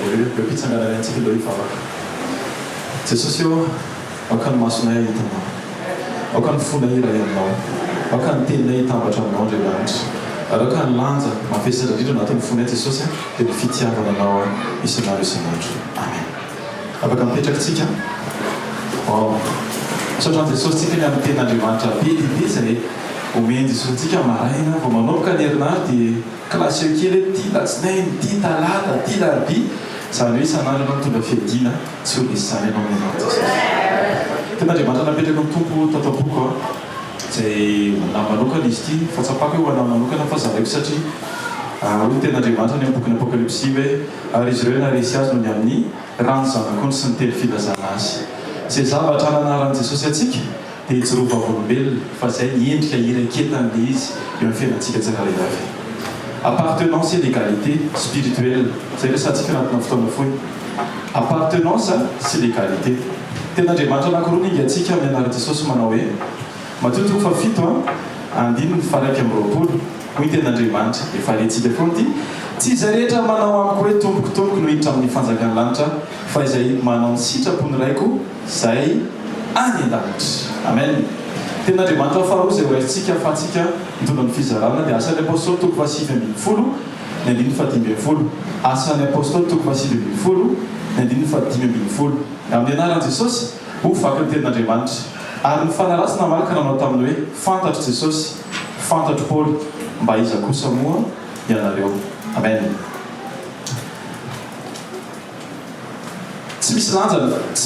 Jesosy pitsangana antsika aloha hivavaka Jesosy eo aoka ny masonay hitanao aoka ny fonay iray aminao aoka ny teninay hitambatra aminao Andriamanitra ary aoka ny lanja mampiasatra indrindra anatin'ny fonay Jesosy dia ny fitiavana anao isan'andro amen afaka mipetrakytsika saotrany jesosy tsika ny amin'ny ten'andriamanitra be dibe zay omeny jesosy tsika maraina vao manomboka ny herinandro dia klasy eo kely ty latsinainy ty talata ty larbi zany hoe isan'andro anao mitondra fiadiana tsy ho misy zany ianao aminao jesosy ten'andriamanitra napetraka ny tompo tataboko zay nahy manokana izy ty fatsapako hoe ho anahy manokana fa zaraiko satria hoy ten'andriamanitra ny amboky ny apokalypsy hoe ary izy ireo naresy azy no ny amin'ny rano zanakony sy ny teny filazana azy zay zavatra nanarany jesosy atsika dia hijerovavolombelona fa zay niendrika iraiketan'le izy eo amin'ny fiainantsika tsirairay avy appartenance et l'égalité spirituelle zay resantsika anatina fotoana foy appartenance sy l'égalité ten'andriamanitra anankiroa ninga atsika amin'ny anarany jesosy manao hoe matotoko fa fito andino ny faraiky amin'ny roapolo hoy ten'andriamanitra efa alentsika foana ty tsy izay rehetra manao amiko hoe tombokotomboko no hiditra amin'ny fanjakany lanitra fa izay manao ny sitrapony raiko zay any an-danitra amen ten'andriamanitra faharoa zay hoaitsika afatsika mitondra ny fizarana dia asan'ny apôstôly toko fa 7 ny andiny fa 5 asan'ny apôstôly toko fa 7 ny andiny fa 5 amin'ny anaran jesosy ho vaky ny ten'andriamanitra ary ny fanarasina malaka nanao taminy hoe fantatro jesosy fantatro paoly mba iza kosa moa ianareo amen tsy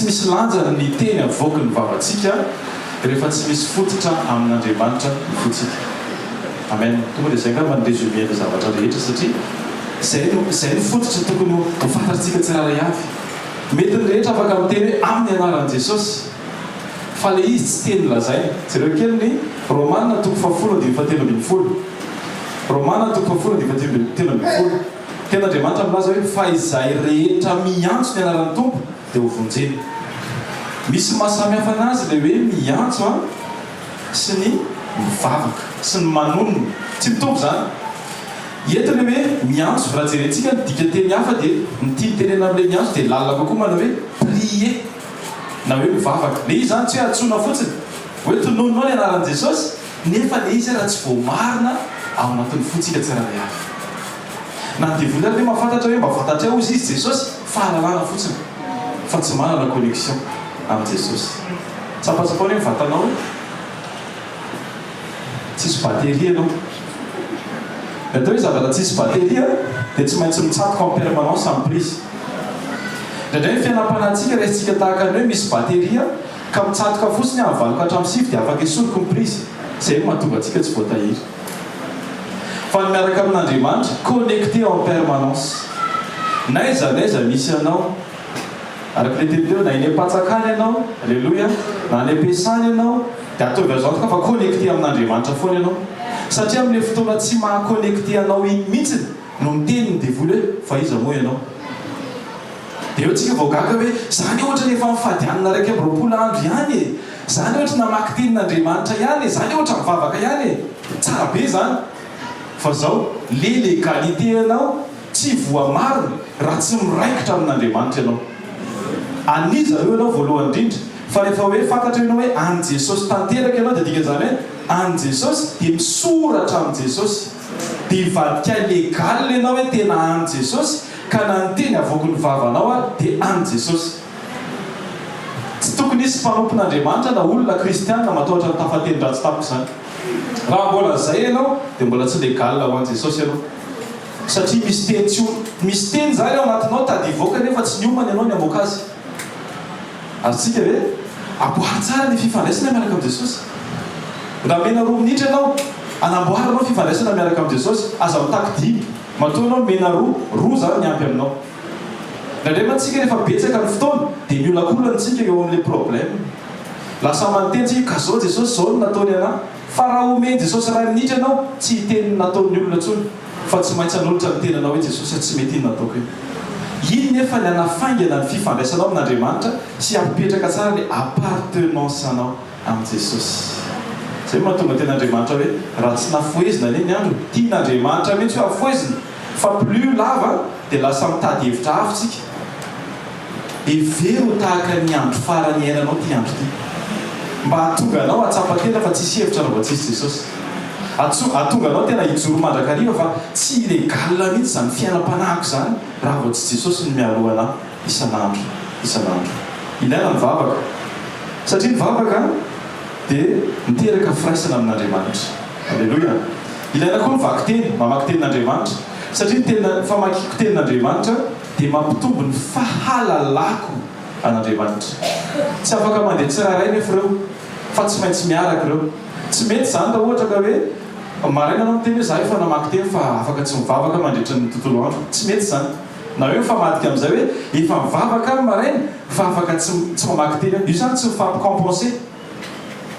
misy lanjana ny teny avoky ny vavatsika rehefa tsy misy fototra amin'andriamanitra ny fotsika amen tonga dia zay nga mba ny résumé ny zavatra rehetra satria zay ny fototra tokony ho fantatsika tsiraray avy mety ny rehetra afaka miteny hoe amin'ny anaran'i jesosy fa le izy tsy teny lazaina jereo kely ny romanina toko fa 10 romanina toko fa 10 ten'andriamanitra milaza hoe fa izay rehetra miantso ny anaran'ny tompo dia ho vonjeny misy mahasamihafa anazy le hoe miantso sy ny mivavaka sy ny manonona tsy mitompo zany entiny hoe miantso raha jerentsika ny dika teny hafa dia nytia tenena amin'le miantso dia lalina kokoa manao hoe prier na hoe mivavaka le izy zany tsy hoe atsona fotsiny hoe tonononao ny anaran'i jesosy nefa le izy raha tsy voamarina ao anatin'ny fotsika tsiraray avy na nydevoly ary le mahafantatra hoe mba fantatra ao izy jesosy fahalalana fotsiny fa tsy manana connexion amin'ny jesosy tsapatsapany hoe mivatanao tsisy bateria anao atao hoe zavatra tsisy bateria dia tsy maintsy mitsatoka en permanence en prise ndraindray ny fianam-panantsika resitsika tahaka ny hoe misy bateria ka mitsatoka fotsiny amin'ny 24 dia afaka isoloko ny prise zay mahatonga atsika tsy voatahiry fa ny miaraka amin'andriamanitra connecté en permanence naiza misy anao araka le teny teo na eny am-patsakany ianao alleloia na any am-piasany ianao dia ataovy azo antoka fa connecté amin'andriamanitra foana ianao satria amin'le fotoana tsy maha-connecté anao iny mihitsiny no miteny ny devoly hoe fa iza moa ianao dia eo tsika voagaga hoe zany ohatra ny efa mifadianina raiky am-roapolo andro ihany e zany ohatra namaky tenin'andriamanitra ihany e zany ohatra mivavaka ihany e tsara be zany fa zao le légalité ianao tsy voamarina raha tsy miraikitra amin'andriamanitra ianao aniza eo ianao voalohany indrindra fa rehefa hoe fantatra ianao hoe any jesosy tanteraka ianao dia dika zany hoe any jesosy dia misoratra amin'ny jesosy dia ivadika légal ianao hoe tena any jesosy ka na nyteny avoky ny vavanao a dia any jesosy tsy tokony isy mpanompon'andriamanitra na olona kristianina matahotra ny tafateny ratsy tamiko zany raha mbola zay ianao dia mbola tsy légal ho any jesosy ianao satria misy teny tsy misy teny zany ao anatinao tady voaka nefa tsy niomana ianao ny amoaka azy azotsika hoe aboary tsara ny fifandraisana miaraka amin'ny jesosy raha mena 2 minitra ianao anamboaranao fifandraisana miaraka amin'ny jesosy aza mitaky 10 matoa anao mena 2 zany ny ampy aminao nandray mantsika rehefa betsaka ny fotoana dia miolakolantsika eo amin'le problème lasa manotentsika ka zao jesosy zao no nataony ana fa raha omeny jesosy ray minitra ianao tsy hiteny nataon'ny olona tsony fa tsy maintsy anolotra ny tenanao hoe jesosy tsy mety iny nataoko iny nefa ny anafaingana ny fifandraisanao amin'andriamanitra sy ampipetraka tsara le appartenance anao amin'ny jesosy zay mahatonga ten'andriamanitra hoe raha tsy nafoezina ane ny andro tian'andriamanitra mihitsy hoe afoezina fa plus lava dia lasa mitady hevitra hafitsika evero tahaka ny andro farany ainanao ty andro ty mba hatonga anao atsapatena fa tsisy hevitra raha vao tsisy jesosy atonga anao tena hijoro mandrakariva fa tsy légal mihitsy zany fiainam-panahiko zany raha vao tsy jesosy ny mialoha anahy isan'andro isan'andro. Ilaina mivavaka satria mivavaka dia miteraka firaisana amin'Andriamanitra. Alleloia. Ilaina koa mivaky teny, mamaky tenin'Andriamanitra satria tena famakiko tenin'Andriamanitra dia mampitombo ny fahalalako an'Andriamanitra. Tsy afaka mandeha tsiraray nefa ireo fa tsy maintsy miaraka ireo. Tsy mety zany raha ohatra ka hoe maraina anao miteny hoe za efa namaky teny fa afaka tsy mivavaka mandritra ny tontolo andro. Tsy mety zany. Na hoe mifamadika amin'izay hoe efa mivavaka maraina fa afaka tsy mamaky teny. Io zany tsy mifampikompense,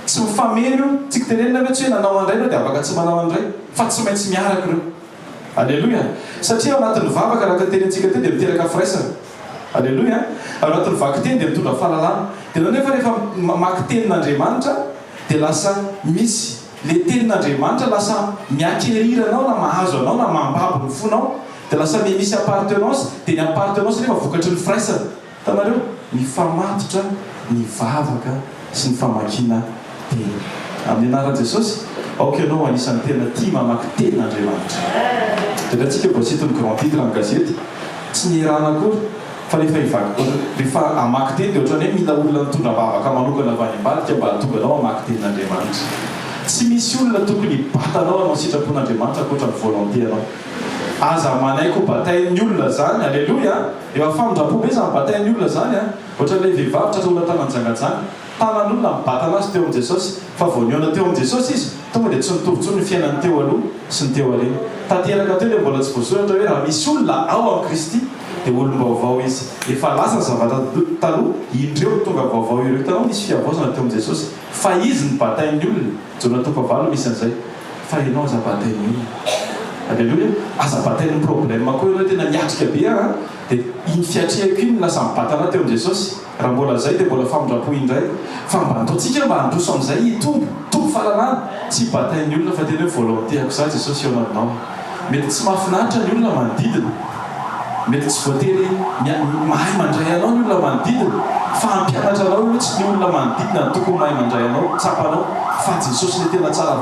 tsy mifameno, tsy kitenenina hoe tsy hoe nanao andray anao dia afaka tsy manao andray fa tsy maintsy miaraka ireo. Alleloia. Satria ao anatin'ny vavaka raha tenentsika teny dia miteraka firaisana. Alleloia. Ao anatin'ny vaky teny dia mitondra fahalalana. Dia nefa rehefa mamaky tenin'Andriamanitra dia lasa misy le tenin'Andriamanitra lasa miakeriranao na mahazo anao na mambabo ny fonao dia lasa misy appartenance dia ny appartenance nefa vokatry ny firaisana. Hitanareo mifamatotra ny vavaka sy ny famakiana teny. Amin'ny anaran'i Jesosy aoka ianao anisan'ny tena tia mamaky tenin'Andriamanitra. Dia antsika voasitony grand titre amin'ny gazety tsy nierana akory fa rehefa amaky teny dia ohatrany hoe mila olona mitondra vavaka manokana avy any ambadika mba hatonga anao amaky tenin'Andriamanitra. Tsy misy olona tokony batanao anao sitrapon'Andriamanitra ankoatra ny volonté anao. Aza manaiko batain'ny olona zany. Alleloia. Efa famindrapo be zany batain'ny olona zany a. Ohatran'ilay vehivavy tratra olona tananjangajanga tanan'olona mibata anazy teo amin'i Jesosy fa voaniona teo amin'i Jesosy izy tonga dia tsy nitovy ny fiainany teo aloha sy ny teo aleny. Tanteraka teo dia mbola tsy voasoratra hoe raha misy olona ao amin'ny Kristy dia olom-baovao izy. Efa lasa ny zavatra taloha indreo tonga vaovao ireo. Hitanao misy fiavozana teo amin'i Jesosy fa izy ny batain'ny olona. Jona 2:9 misy an'izay fa ianao aza batain'ny olona. Alleluia. Aza batain'ny problème koa ianao tena miatrika be dia iny fiatrehako iny lasa mibatana teo amin'i Jesosy. Raha mbola zay dia mbola famindrapo indray fa mba ataontsika mba handroso amin'izay hitombo fahalalana. Tsy batain'ny olona fa tena hoe volontéako za Jesosy eo aminao. Mety tsy mahafinaritra ny olona manodidina, mety tsy voatery mahay mandray anao ny olona manodidina fa hampianatra anao hoe tsy ny olona manodidina no tokony mahay mandray anao, tsapanao fa Jesosy le tena tsara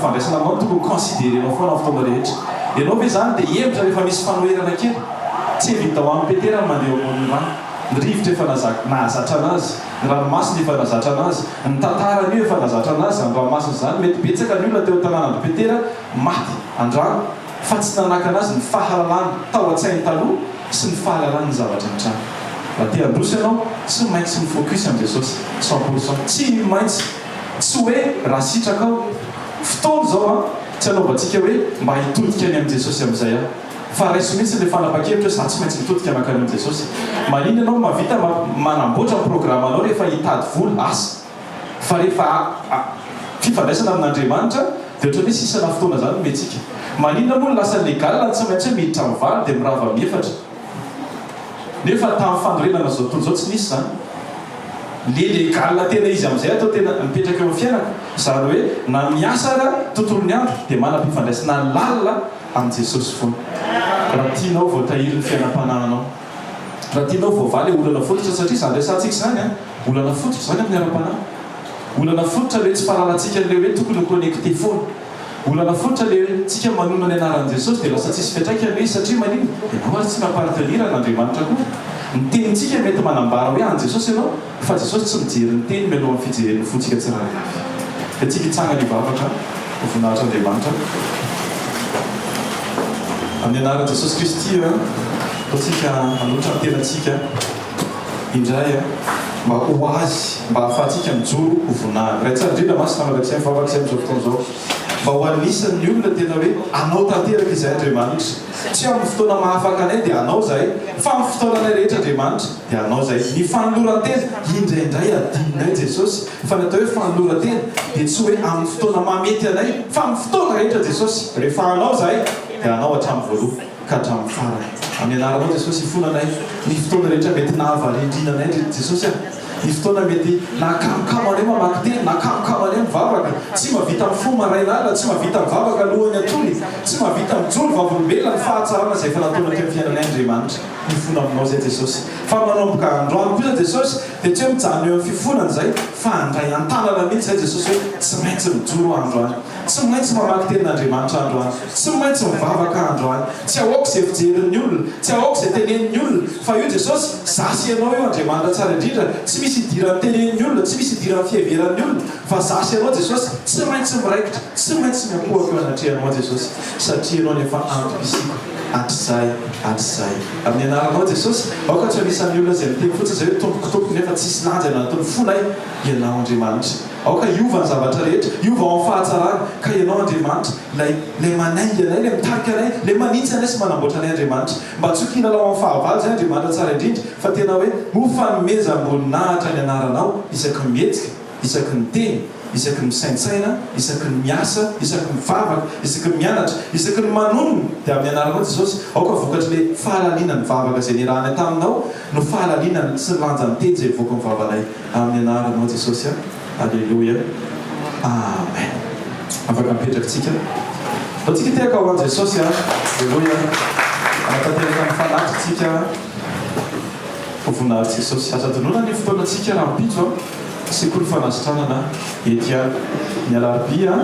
fandraisana anao tokony considérenao foana fotoana rehetra. Ianao ve zany dia hevitra rehefa misy fanoherana kely tsy evita ho amin'ny petera mandeha ambony rano. Ny rivotra efa nahazatra anazy, ny ranomasina efa nahazatra anazy, ny tantarany io efa nahazatra anazy. Ny ranomasina zany mety betsaka ny olona teo tanànandro petera maty andrano fa tsy nanaka anazy ny fahalalana tao an-tsainy taloha sy ny fahalalana ny zavatra ny trano. Raha tia handroso ianao tsy maintsy ny focus amin'ny Jesosy 100%. Tsy maintsy tsy hoe raha sitraka ao fotoana zao tsy anaovantsika hoe mba hitodika any amin'ny Jesosy amin'izay fa raiso mihitsy le fanapa-kevitra hoe za tsy maintsy mitodika anakany amin'ny Jesosy. Manino ianao mavita manamboatra ny programme anao rehefa hitady vola asa fa rehefa fifandraisana amin'Andriamanitra dia ohatran'ny hoe sisana fotoana zany metsika. Manina moa lasa légal tsy maintsy hoe miditra mivary dia mirava miefatra. Nefa tamin'ny fandorenana zao tontolo zao tsy nisy zany. Le légal tena izy amin'izay atao tena mipetraka eo amin'ny fiainana. Zany hoe na miasa tontolon'ny andro dia manam-pifandraisana lalina amin'ny Jesosy foana. Raha tianao voatahiry ny fiainam-panananao, raha tianao voavaly olana fototra satria izany resantsika zany olana fototra zany amin'ny aram-panahy. Olana fototra le tsy paralatsika le hoe tokony connecté foana. Olana fototra le tsika manona ny anaran'i Jesosy dia lasa tsisy fiatraikany le izy satria manino ianao ary tsy mampartenir an'Andriamanitra koa. Ny tenintsika mety manambara hoe any Jesosy ianao fa Jesosy tsy mijery ny teny mialoha amin'ny fijeren'ny fontsika tsirairay. Dia tsika hitsangana hivavaka ho voninahitra Andriamanitra. Amin'ny anaran'i Jesosy Kristy ataontsika hanotra ny tenantsika indray mba ho azy mba hahafahantsika mijoro ho voninahitra. Ray tsara indrindra masina malatsy mivavaka izay amin'izao fotoana izao mba ho anisan'ny olona tena hoe anao tanteraka izay Andriamanitra. Tsy amin'ny fotoana mahafaka anay dia anao zahay fa amin'ny fotoana anay rehetra Andriamanitra dia anao zahay. Ny fanoloran-tena indraindray adinonay Jesosy fa ny atao hoe fanoloran-tena dia tsy hoe amin'ny fotoana mamety anay fa amin'ny fotoana rehetra Jesosy. Rehefa anao zahay dia anao hatramin'ny voalohany ka hatramin'ny farany. Amin'ny anaranao Jesosy ifonanay ny fotoana rehetra mety nahavarindrinanay Jesosy ny fotoana mety nakamokamo anay mamaky teny, nakamokamo anay mivavaka, tsy mavita amin'ny fo maraina ala, tsy mavita mivavaka alohan'ny atoly, tsy mavita mijoro vavolombelona ny fahatsarana izay efa nataona teo amin'ny fiainanay Andriamanitra. mifona aminao zay jesosy fa manomboka androany kosa jesosy dia tsy hoe mijano eo amin'ny fifonana zay fa andray an-tanana mihitsy zay jesosy hoe tsy maintsy mijoro androany tsy maintsy mamaky tenin'andriamanitra androany tsy maintsy mivavaka androany tsy ahoaka izay fijerin'ny olona tsy ahoaka izay tenen'ny olona fa io jesosy zasy ianao io andriamanitra tsara indrindra tsy misy idiran'ny tenen'ny olona tsy misy idiran'ny fiheveran'ny olona fa zasy ianao jesosy tsy maintsy miraikitra tsy maintsy miakohako eo anatrehanao jesosy satria ianao nefa antom-pisiko atrizay amin'ny anaranao jesosy aoka tsy anisan'ny olona zay miteny fotsiny zay hoe tombokotompoko nefa tsisy lanjana natony fonay ianao andriamanitra aoka iova ny zavatra rehetra iova ao amin'ny fahatsarana ka ianao andriamanitra lay manaingy anay lay mitarika anay lay manitsy anay sy manamboatra anay andriamanitra mba tsy ho kilalao amin'ny fahavalo zay andriamanitra tsara indrindra fa tena hoe mofanomeza amboninahitra ny anaranao isaky mihetsika isaky ny teny isaky ny misaintsaina isaky ny miasa isaky ny mivavaka isaky ny mianatra isaky ny manonona dia amin'ny anaranao jesosy aoka vokatry le fahalaliana ny vavaka zay nirahana taminao no fahalaliana sy lanjany teny zay voaka mivavanay amin'ny anaranao jesosy a alleloia amen afaka mipetrakytsika fa tsika tiaka ho an' jesosy a alleloia anatanteraka ny fanatritsika ho voninahitra jesosy aza-donona ny fotoanatsika raha mipitso a sekoly fanasitranana etia ny alaribia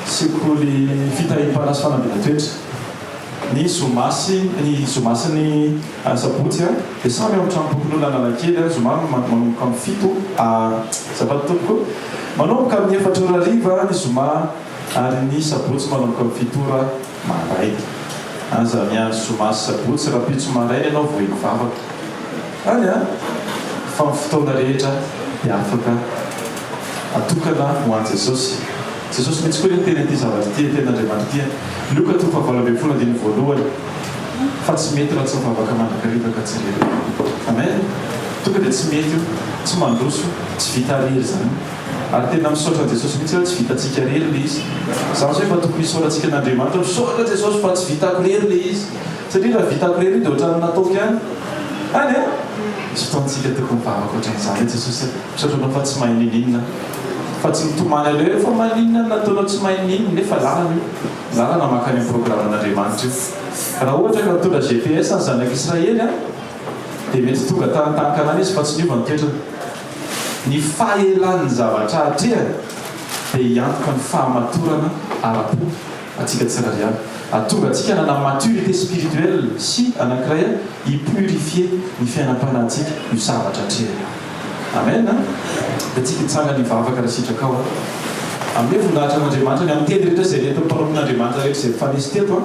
sekoly fitahim-panas fanambina toetra ny zomasiny sabotsy a dia samy amin'ny tranotompon'olona analakely a zoma manomboka amin'ny fito zavatra tompoko manomboka amin'ny efatra riva ny zoma ary ny sabotsy manomboka amin'ny fitora maray aza miany zomasy sabotsy raha pitso marainy ianao vohiny vavaka any a fa my fotoana rehetra dia afaka atokana ho an' jesosy mihitsy koa le tena ty zavatra ty ten'andriamanitra tia loka to fahavalo fona dia ny voalohany fa tsy mety raha tsy mivavaka mandrakarivaka tsy rery amen tonga dia tsy mety io tsy mandroso tsy vita rery zany ary tena misaotra jesosy mihitsy tsy vitatsika rery le izy zany zao efa tokony hisaotratsika n'andriamanitra misaotra jesosy fa tsy vitako rery le izy satria raha vitako rery dia ohatrany nataoko ihany any e misy fotoantsika tokony mivavaka ohatran'izany e jesosy misaotranao fa tsy mahay nininona fa tsy mitomany aleo efa maninona nataonao tsy mahay ninona nefa lalana io lalana makany amin'ny programan'andriamanitra io raha ohatra ka mitondra GPS ny zanak'Israely a dia mety tonga tantankanany izy fa tsy niova nitoetrana ny fahelan'ny zavatra atrehany dia hiantoka ny fahamatorana ara-po atsika tsirariana atonga atsika nana maturité spirituelle sy anankiray a hipurifier ny fiainam-panahtsika io zavatra atrehany amen dia tsika hitsangany vavaka raha sitraka ao a amin'ny voninahitra n'andriamanitra ny amin'ny teny rehetra zay nety mpanompon'andriamanitra rehetra zay fanisy teto a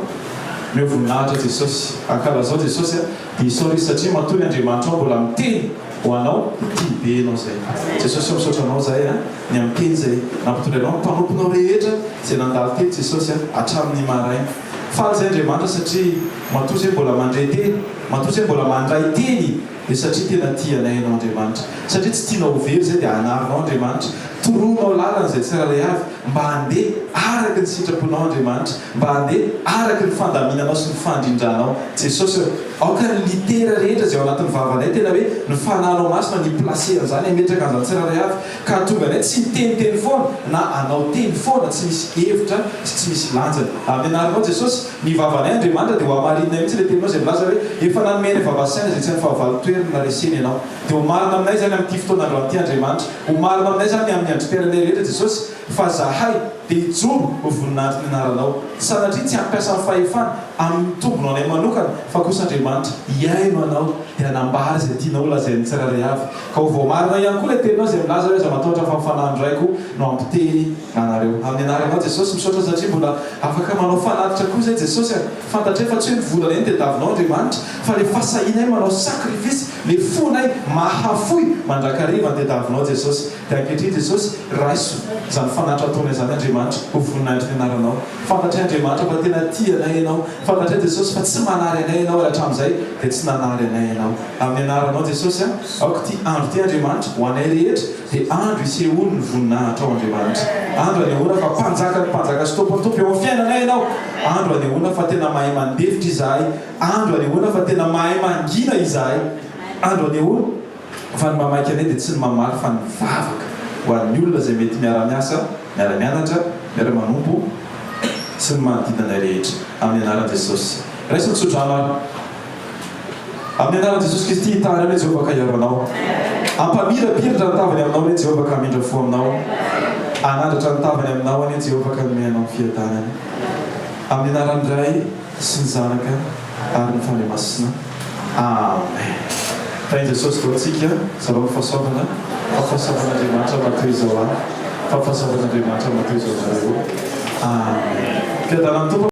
ny voninahitra jesosy akalazao jesosy a dia isaorisy satria matoy andriamanitra ao mbola miteny ho anao tia be anao zay jesosy misaotranao zay a ny amin'ny teny zay nampitondra anao mpanomponao rehetra zay nandalo teny jesosy a hatramin'ny maraina faly zay andriamanitra satria matoy zay mbola mandray teny matoy zay mbola mandray teny dia satria tena tianay anao andriamanitra satria tsy tianao very zay dia anarinao andriamanitra toroanao lalana zay tsiraray avy mba handeha araky ny sitraponao andriamanitra mba handeha araky ny fandaminanao sy ny fandrindranao jesosy aoka ny litera rehetra zay ao anatin'ny vavanay tena hoe ny fananao masina ny placena zany ametraka an'izany tsiraray avy ka tonga nay tsy miteniteny foana na anao teny foana tsy misy hevitra sy tsy misy lanjana amin'ny anaranao jesosy ny vavanay andriamanitra dia ho amarinina mihitsy le teninao zay milaza hoe efa nanomena vavasaina zay tsy ny fahavalotoerana reseny ianao dia ho marina aminay zany amin'ity fotoana androan'ity andriamanitra ho marina aminay zany amin'ny androm-piainanay rehetra jesosy fa zahay dia hijoro ho voninahitry ny anaranao sanatria tsy hampiasa ny fahefana amin'ny tombonao anay manokana fa kosa andriamanitra hiaino anao dia hanambary zay tianao lazain'ny tsiraray avy ka ho voamarina ihany koa le teninao zay milaza hoe za matahotra fa mifanandroraiko no ampiteny anareo amin'ny anaranao jesosy misaotra satria mbola afaka manao fanatitra koa zay jesosy fantatra fa tsy hoe nivolana eny dia davinao andriamanitra fa le fasahinay manao sakrifisy le fonay mahafoy mandrakariva ny tediavinao jesosy dia ankehitriny jesosy raiso zany fanatra ataonay zany andriamanitra ho voninahitry ny anaranao fantatray andriamanitra fa tena tianay ianao fantatray jesosy fa tsy manary anay ianao hatramin'izay dia tsy nanary anay ianao amin'ny anaranao jesosy aoka ty andro ty andriamanitra ho anay rehetra dia andro isehono ny voninahitra ao andriamanitra andro anehoana fa mpanjaka sy tompontompo eo amin'ny fiainanay ianao andro anehoana fa tena mahay mandevitra izahay andro anehoana fa tena mahay mangina izahay andro anehoana fa ny mamaiky anay dia tsy ny mamaly fa ny vavaka ho an'ny olona zay mety miara-miasa miara-mianatra miara-manompo sy ny manodidinanay rehetra amin'ny anaran' jesosy raisy nytsodrano amin'ny anaran'i jesosy kristy hitany hoe jehovah ka iaro anao ampamirapiratra ny tavany aminao hoe jehovah ka mindra fo aminao anandratra ny tavany aminao any jehovah ka nome anao fiadanany amin'ny anaran'iray sy ny zanaka ary ny fane masina amen tainy jesosy doantsika zava-mifahasoavana fahafahasoavan'andriamanitra matoy izao a fahafahasoavan'andriamanitra matoy izao zareo amen fiadanany tompo